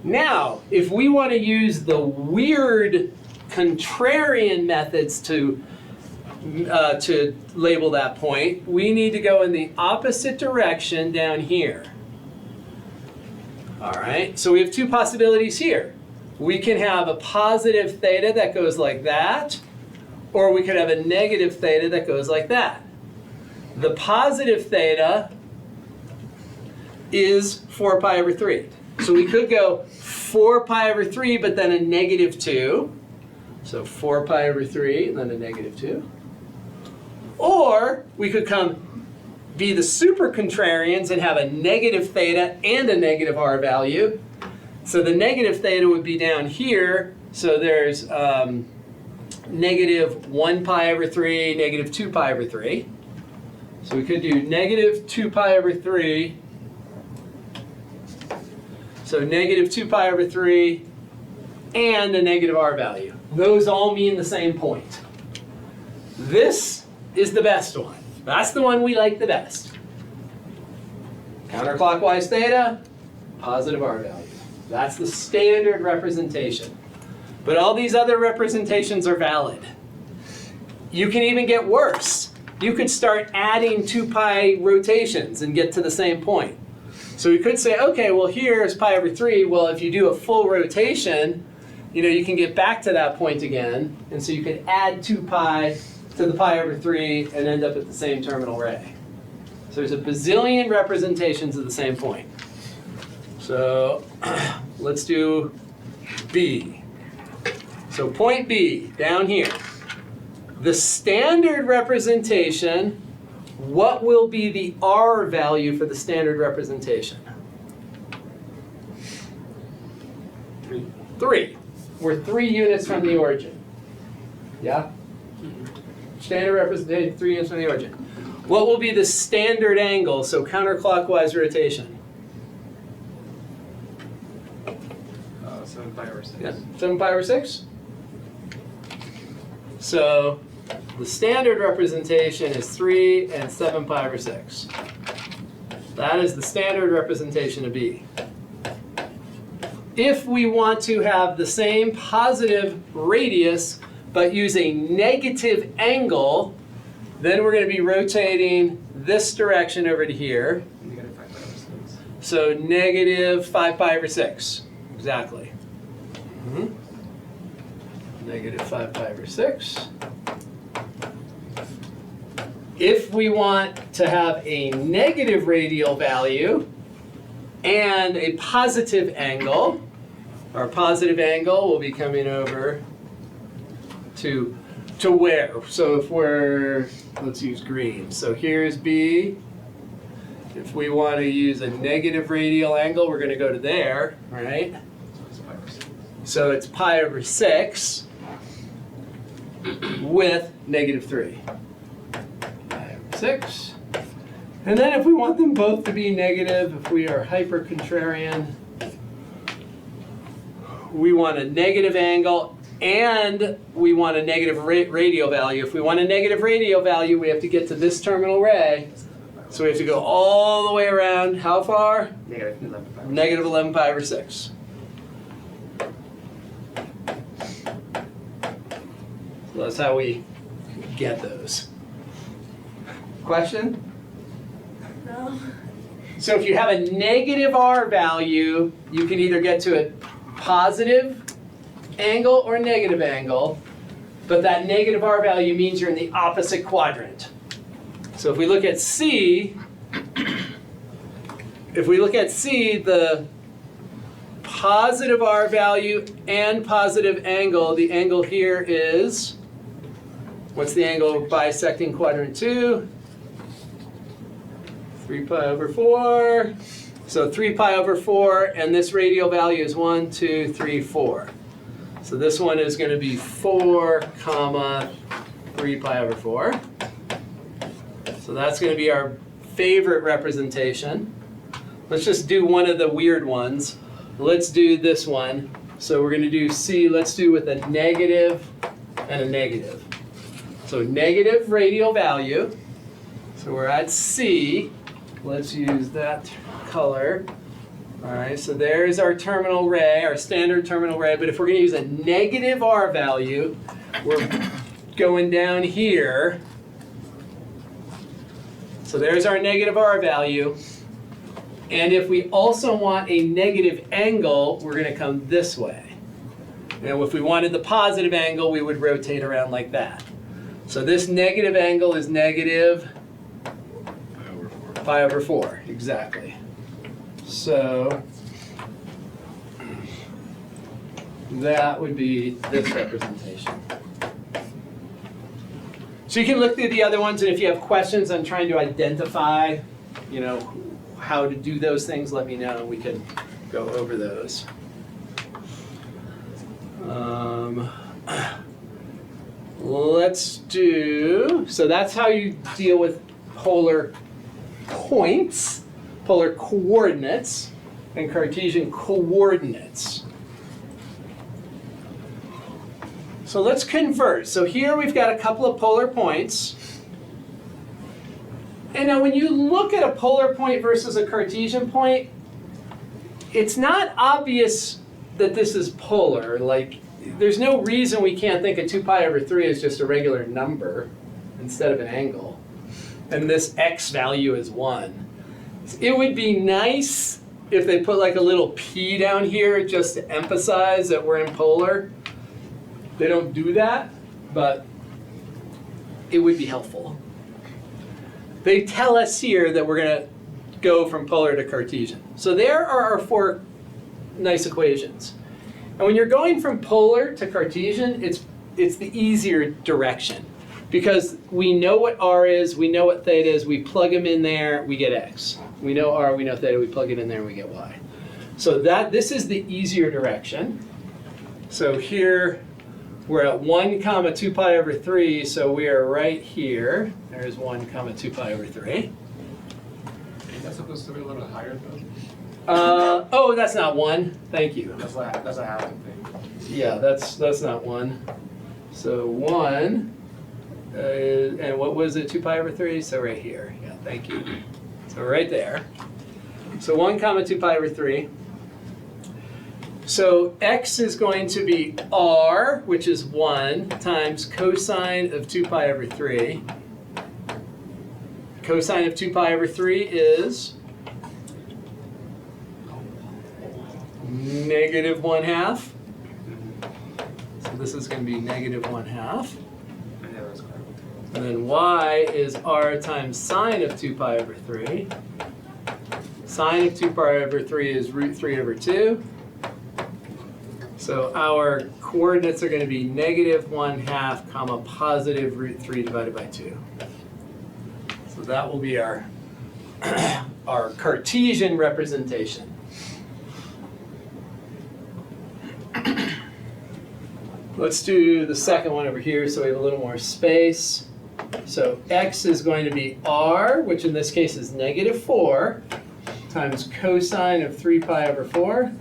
Now, if we want to use the weird contrarian methods to label that point, we need to go in the opposite direction down here. All right, so we have 2 possibilities here. We can have a positive theta that goes like that, or we could have a negative theta that goes like that. The positive theta is 4 pi over 3. So we could go 4 pi over 3, but then a negative 2. So 4 pi over 3, and then a negative 2. Or we could be the super contrarians and have a negative theta and a negative r value. So the negative theta would be down here. So there's negative 1 pi over 3, negative 2 pi over 3. So we could do negative 2 pi over 3. So negative 2 pi over 3 and a negative r value. Those all mean the same point. This is the best one. That's the one we like the best. Counterclockwise theta, positive r value. That's the standard representation. But all these other representations are valid. You can even get worse. You could start adding 2 pi rotations and get to the same point. So we could say, okay, well here's pi over 3. Well, if you do a full rotation, you can get back to that point again. And so you could add 2 pi to the pi over 3 and end up at the same terminal ray. So there's a bazillion representations of the same point. So let's do B. So point B, down here. The standard representation, what will be the R value for the standard representation? 3. We're 3 units from the origin. Yeah? Standard representation, 3 units from the origin. What will be the standard angle, so counterclockwise rotation? 7 pi over 6. Yeah, 7 pi over 6? So the standard representation is 3 and 7 pi over 6. That is the standard representation of B. If we want to have the same positive radius but use a negative angle, then we're going to be rotating this direction over to here. Negative 5 pi over 6. So negative 5 pi over 6, exactly. Negative 5 pi over 6. If we want to have a negative radial value and a positive angle, our positive angle will be coming over to where? So if let's use green. So here's B. If we want to use a negative radial angle, we're going to go to there, right? So it's pi over 6 with negative 3. Pi over 6. And then if we want them both to be negative, if we are hyper-contrarian, we want a negative angle and we want a negative radial value. If we want a negative radial value, we have to get to this terminal ray. So we have to go all the way around. How far? Negative 11 pi over 6. Negative 11 pi over 6. So that's how we get those. Question? No. So if you have a negative R value, you can either get to a positive angle or a negative angle, but that negative R value means you're in the opposite quadrant. So if we look at C, the positive R value and positive angle, the angle here is, what's the angle bisecting quadrant 2? 3 pi over 4. So 3 pi over 4, and this radial value is 1, 2, 3, 4. So this one is going to be 4, 3 pi over 4. So that's going to be our favorite representation. Let's just do one of the weird ones. Let's do this one. So we're going to do C, let's do with a negative and a negative. So negative radial value. So we're at C. Let's use that color. All right, so there's our terminal ray, our standard terminal ray. But if we're going to use a negative R value, we're going down here. So there's our negative R value. And if we also want a negative angle, we're going to come this way. And if we wanted the positive angle, we would rotate around like that. So this negative angle is negative pi over 4, exactly. So that would be this representation. So you can look through the other ones, and if you have questions on trying to identify, how to do those things, let me know. We can go over those. Let's do, so that's how you deal with polar points, polar coordinates, and Cartesian coordinates. So let's convert. So here we've got a couple of polar points. And now when you look at a polar point versus a Cartesian point, it's not obvious that this is polar. Like, there's no reason we can't think of 2 pi over 3 as just a regular number instead of an angle. And this x value is 1. It would be nice if they put like a little p down here just to emphasize that we're in polar. They don't do that, but it would be helpful. They tell us here that we're going to go from polar to Cartesian. So there are our 4 nice equations. And when you're going from polar to Cartesian, it's the easier direction. Because we know what r is, we know what theta is, we plug them in there, we get x. We know r, we know theta, we plug it in there, and we get y. So this is the easier direction. So here we're at 1 comma 2 pi over 3, so we are right here. There's 1 comma 2 pi over 3. Ain't that supposed to be a little higher though? Oh, that's not 1. Thank you. That's a happening thing. Yeah, that's not 1. So 1, and what was it, 2 pi over 3? So right here. Yeah, thank you. So right there. So 1 comma 2 pi over 3. So x is going to be r, which is 1, times cosine of 2 pi over 3. Cosine of 2 pi over 3 is negative 1/2. So this is going to be negative 1/2. And then y is r times sine of 2 pi over 3. Sine of 2 pi over 3 is root 3 over 2. So our coordinates are going to be negative 1/2 comma positive root 3 divided by 2. So that will be our, our Cartesian representation. Let's do the second one over here so we have a little more space. So x is going to be r, which in this case is negative 4, times cosine of 3 pi over 4.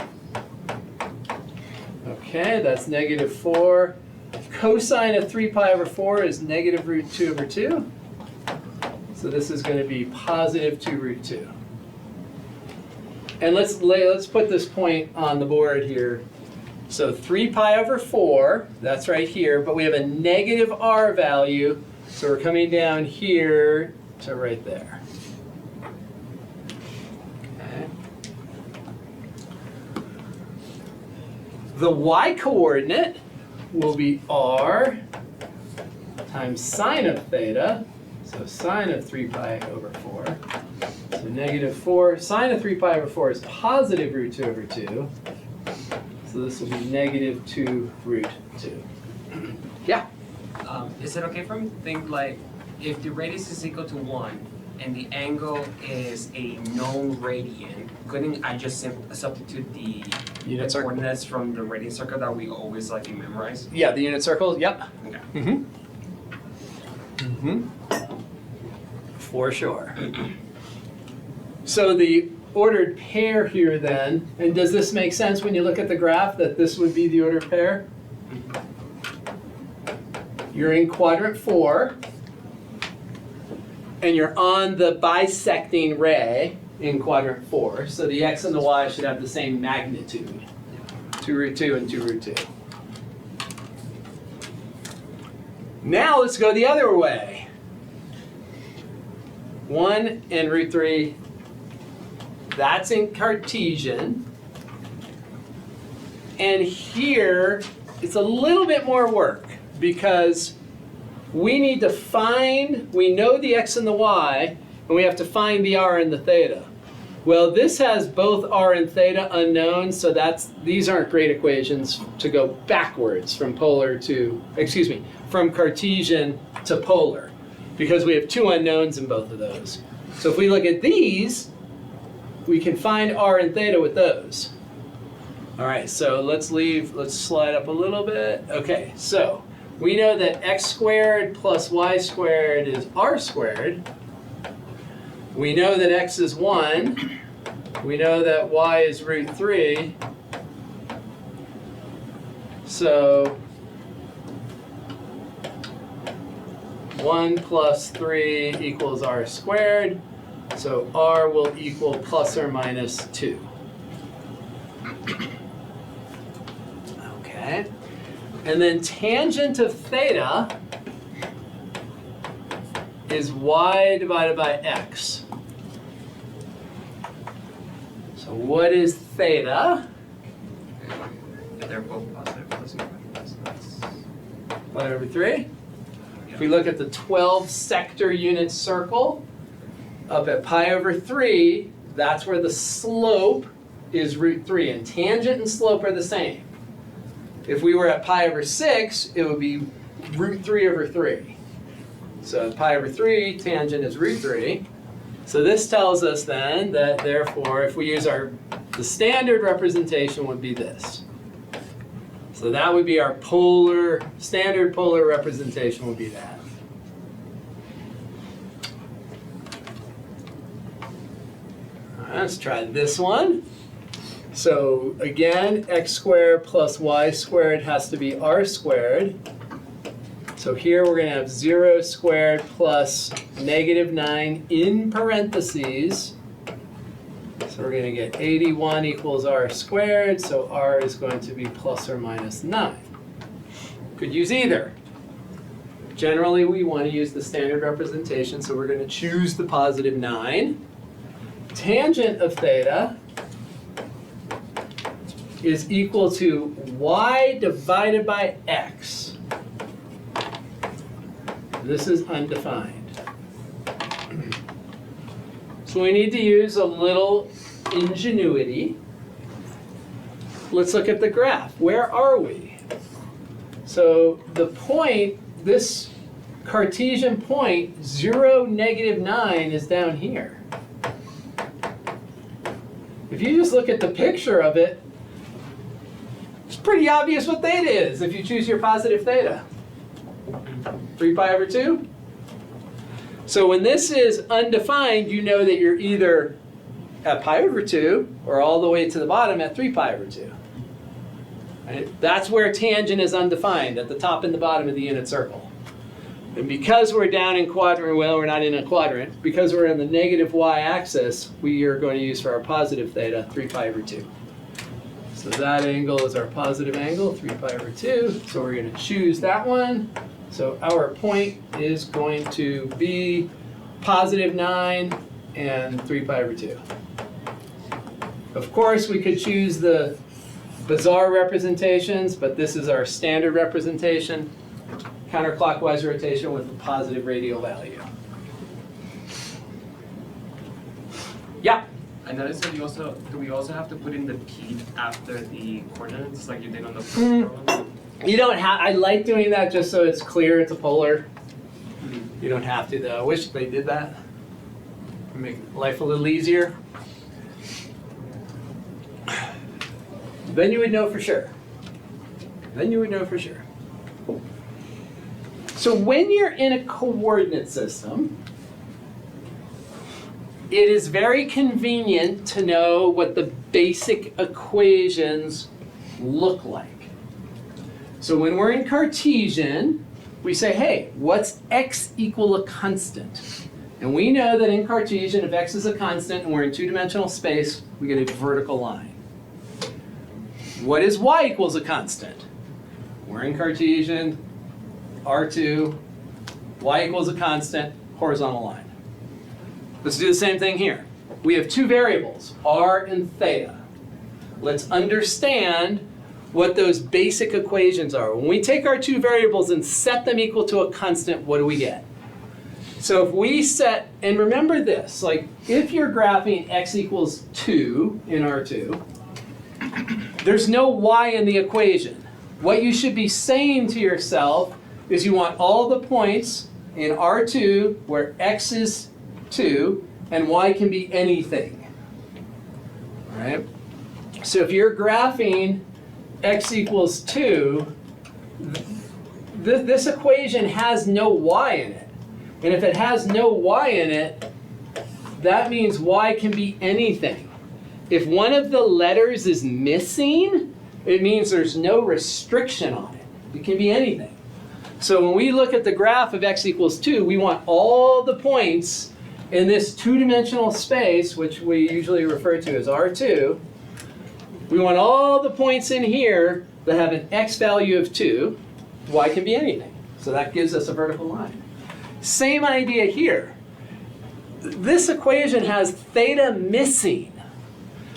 Okay, that's negative 4. Cosine of 3 pi over 4 is negative root 2 over 2. So this is going to be positive 2 root 2. And let's put this point on the board here. So 3 pi over 4, that's right here, but we have a negative r value, so we're coming down here to right there. Okay. The y coordinate will be r times sine of theta, so sine of 3 pi over 4. So negative 4, sine of 3 pi over 4 is positive root 2 over 2. So this will be negative 2 root 2. Yeah? Is it okay for me to think like if the radius is equal to 1 and the angle is a known radian, couldn't I just substitute the Unit circle. coordinates from the radian circle that we always like to memorize? Yeah, the unit circle, yep. Okay. Mm-hmm. Mm-hmm. For sure. So the ordered pair here then, and does this make sense when you look at the graph that this would be the ordered pair? You're in quadrant 4, and you're on the bisecting ray in quadrant 4, so the x and the y should have the same magnitude, 2 root 2 and 2 root 2. Now let's go the other way. 1 and root 3, that's in Cartesian. And here, it's a little bit more work because we need to find, we know the x and the y, and we have to find the r and the theta. Well, this has both r and theta unknown, so these aren't great equations to go backwards from from Cartesian to polar, because we have 2 unknowns in both of those. So if we look at these, we can find r and theta with those. All right, so let's slide up a little bit. Okay, so we know that x squared plus y squared is r squared. We know that x is 1. We know that y is root 3. So 1 plus 3 equals r squared. So r will equal plus or minus 2. Okay. And then tangent of theta is y divided by x. So what is theta? They're both positive, plus or minus. Pi over 3. If we look at the 12 sector unit circle, up at pi over 3, that's where the slope is root 3. And tangent and slope are the same. If we were at pi over 6, it would be root 3 over 3. So pi over 3, tangent is root 3. So this tells us then that therefore, if we use the standard representation would be this. So that would be our standard polar representation would be that. All right, let's try this one. So again, x squared plus y squared has to be r squared. So here we're going to have 0 squared plus negative 9 in parentheses. So we're going to get 81 equals r squared, so r is going to be plus or minus 9. Could use either. Generally, we want to use the standard representation, so we're going to choose the positive 9. Tangent of theta is equal to y divided by x. This is undefined. So we need to use a little ingenuity. Let's look at the graph. Where are we? So the point, this Cartesian point, 0, negative 9 is down here. If you just look at the picture of it, it's pretty obvious what theta is if you choose your positive theta. 3 pi over 2? So when this is undefined, you know that you're either at pi over 2 or all the way to the bottom at 3 pi over 2. Right? That's where tangent is undefined, at the top and the bottom of the unit circle. And because we're down in quadrant, well, we're not in a quadrant, because we're in the negative y-axis, we are going to use for our positive theta 3 pi over 2. So that angle is our positive angle, 3 pi over 2. So we're going to choose that one. So our point is going to be positive 9 and 3 pi over 2. Of course, we could choose the bizarre representations, but this is our standard representation. Counterclockwise rotation with a positive radial value. Yeah? I noticed that do we also have to put in the p after the coordinates like you did on the first one? You don't have, I like doing that just so it's clear it's a polar. You don't have to though. I wish they did that. Make life a little easier. Then you would know for sure. Then you would know for sure. So when you're in a coordinate system, it is very convenient to know what the basic equations look like. So when we're in Cartesian, we say, hey, what's x equal a constant? And we know that in Cartesian, if x is a constant and we're in two-dimensional space, we get a vertical line. What is y equals a constant? We're in Cartesian, R2, y equals a constant, horizontal line. Let's do the same thing here. We have two variables, r and theta. Let's understand what those basic equations are. When we take our two variables and set them equal to a constant, what do we get? So if we set, and remember this, like if you're graphing x equals 2 in R2, there's no y in the equation. What you should be saying to yourself is you want all the points in R2 where x is 2 and y can be anything. All right? So if you're graphing x equals 2, this equation has no y in it. And if it has no y in it, that means y can be anything. If one of the letters is missing, it means there's no restriction on it. It can be anything. So when we look at the graph of x equals 2, we want all the points in this two-dimensional space, which we usually refer to as R2. We want all the points in here that have an x value of 2. Y can be anything. So that gives us a vertical line. Same idea here. This equation has theta missing.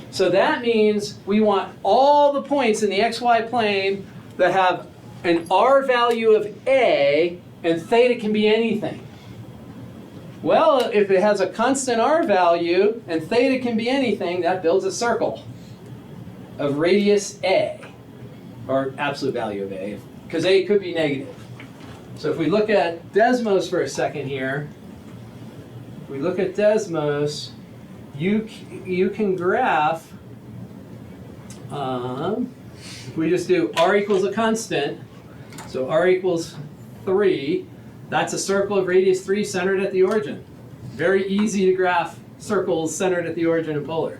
So that means we want all the points in the xy plane that have an r value of a, and theta can be anything. Well, if it has a constant r value and theta can be anything, that builds a circle of radius a, or absolute value of a, because a could be negative. So if we look at Desmos for a second here, if we look at Desmos, you can graph, if we just do r equals a constant, so r equals 3, that's a circle of radius 3 centered at the origin. Very easy to graph circles centered at the origin and polar.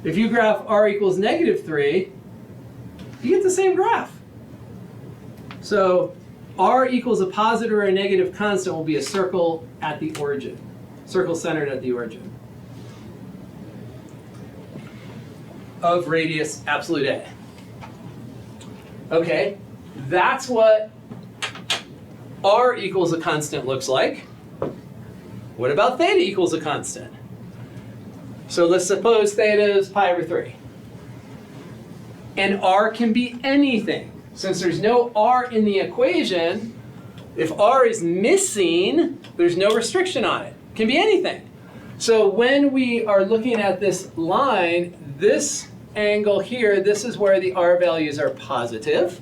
If you graph r equals negative 3, you get the same graph. So r equals a positive or a negative constant will be a circle at the origin. Circle centered at the origin. Of radius absolute A. Okay, that's what r equals a constant looks like. What about theta equals a constant? So let's suppose theta is pi over 3. And r can be anything. Since there's no r in the equation, if r is missing, there's no restriction on it. It can be anything. So when we are looking at this line, this angle here, this is where the r values are positive.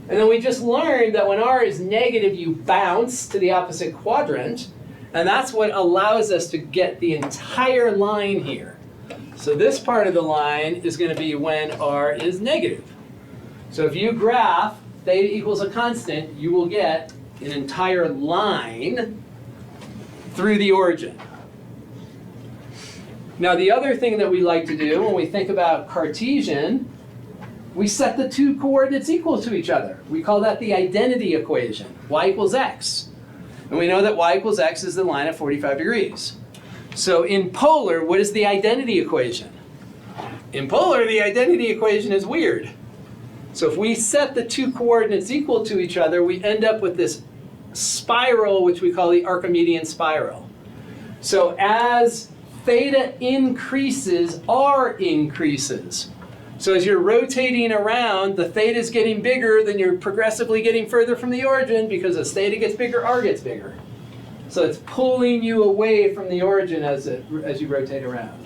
And then we just learned that when r is negative, you bounce to the opposite quadrant. And that's what allows us to get the entire line here. So this part of the line is going to be when r is negative. So if you graph theta equals a constant, you will get an entire line through the origin. Now the other thing that we like to do when we think about Cartesian, we set the two coordinates equal to each other. We call that the identity equation, y equals x. And we know that y equals x is the line at 45 degrees. So in polar, what is the identity equation? In polar, the identity equation is weird. So if we set the two coordinates equal to each other, we end up with this spiral, which we call the Archimedean spiral. So as theta increases, r increases. So as you're rotating around, the theta is getting bigger, then you're progressively getting further from the origin, because as theta gets bigger, r gets bigger. So it's pulling you away from the origin as you rotate around.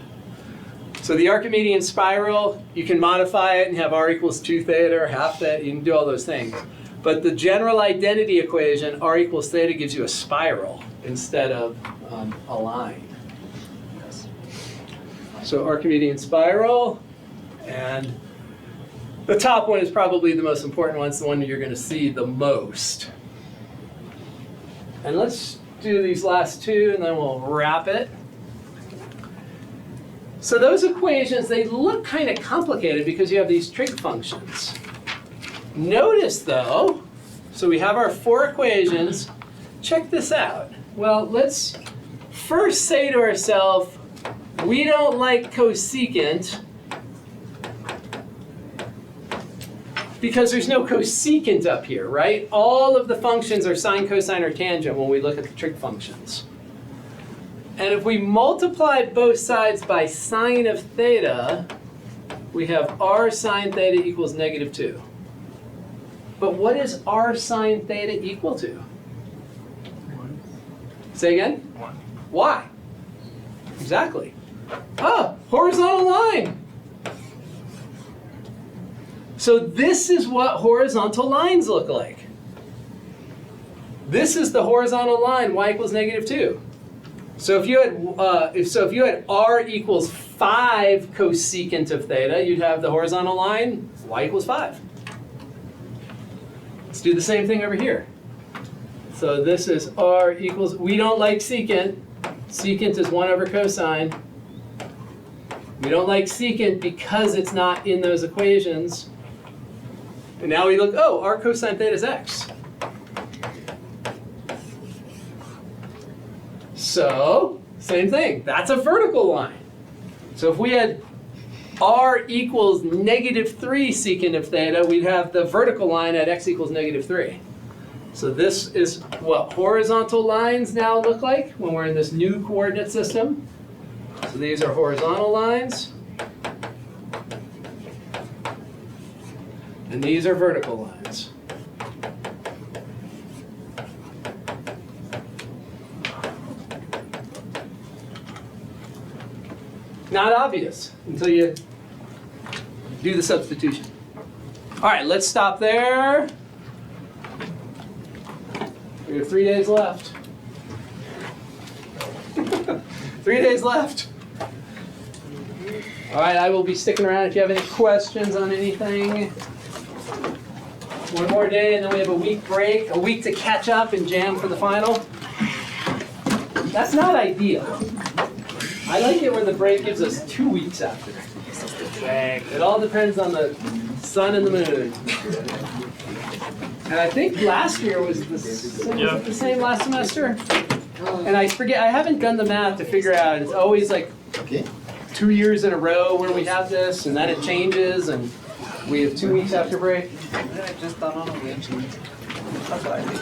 So the Archimedean spiral, you can modify it and have r equals 2 theta or half theta. You can do all those things. But the general identity equation, r equals theta, gives you a spiral instead of a line. So Archimedean spiral, and the top one is probably the most important one. It's the one you're going to see the most. And let's do these last two, and then we'll wrap it. So those equations, they look kind of complicated because you have these trig functions. Notice though, so we have our 4 equations. Check this out. Well, let's first say to ourselves, we don't like cosecant because there's no cosecant up here, right? All of the functions are sine, cosine, or tangent when we look at the trig functions. And if we multiply both sides by sine of theta, we have r sine theta equals negative 2. But what is r sine theta equal to? 1. Say again? 1. Why? Exactly. Ah, horizontal line. So this is what horizontal lines look like. This is the horizontal line, y equals negative 2. So if you had r equals 5 cosecant of theta, you'd have the horizontal line y equals 5. Let's do the same thing over here. So this is r equals, we don't like secant. Secant is 1 over cosine. We don't like secant because it's not in those equations. And now we look, oh, r cosine theta is x. So, same thing, that's a vertical line. So if we had r equals -3 secant of theta, we'd have the vertical line at x equals -3. So this is what horizontal lines now look like when we're in this new coordinate system. So these are horizontal lines. And these are vertical lines. Not obvious until you do the substitution. All right, let's stop there. We have 3 days left. 3 days left. All right, I will be sticking around if you have any questions on anything. One more day and then we have a week break, a week to catch up and jam for the final. That's not ideal. I like it when the break gives us 2 weeks after. It all depends on the sun and the moon. And I think last year was the same last semester? And I forget, I haven't done the math to figure out, it's always like 2 years in a row where we have this, and then it changes, and we have 2 weeks after break. Just done on a whim. That's what I think.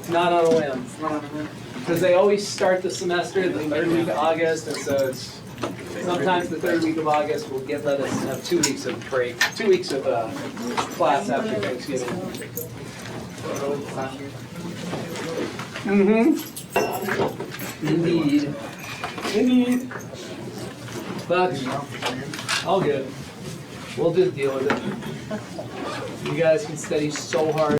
Not on a whim. Not on a whim. Because they always start the semester the 3rd week of August, and so it's sometimes the 3rd week of August will let us have 2 weeks of break, 2 weeks of class after Thanksgiving. Indeed. Indeed. But all good. We'll just deal with it. You guys can study so hard.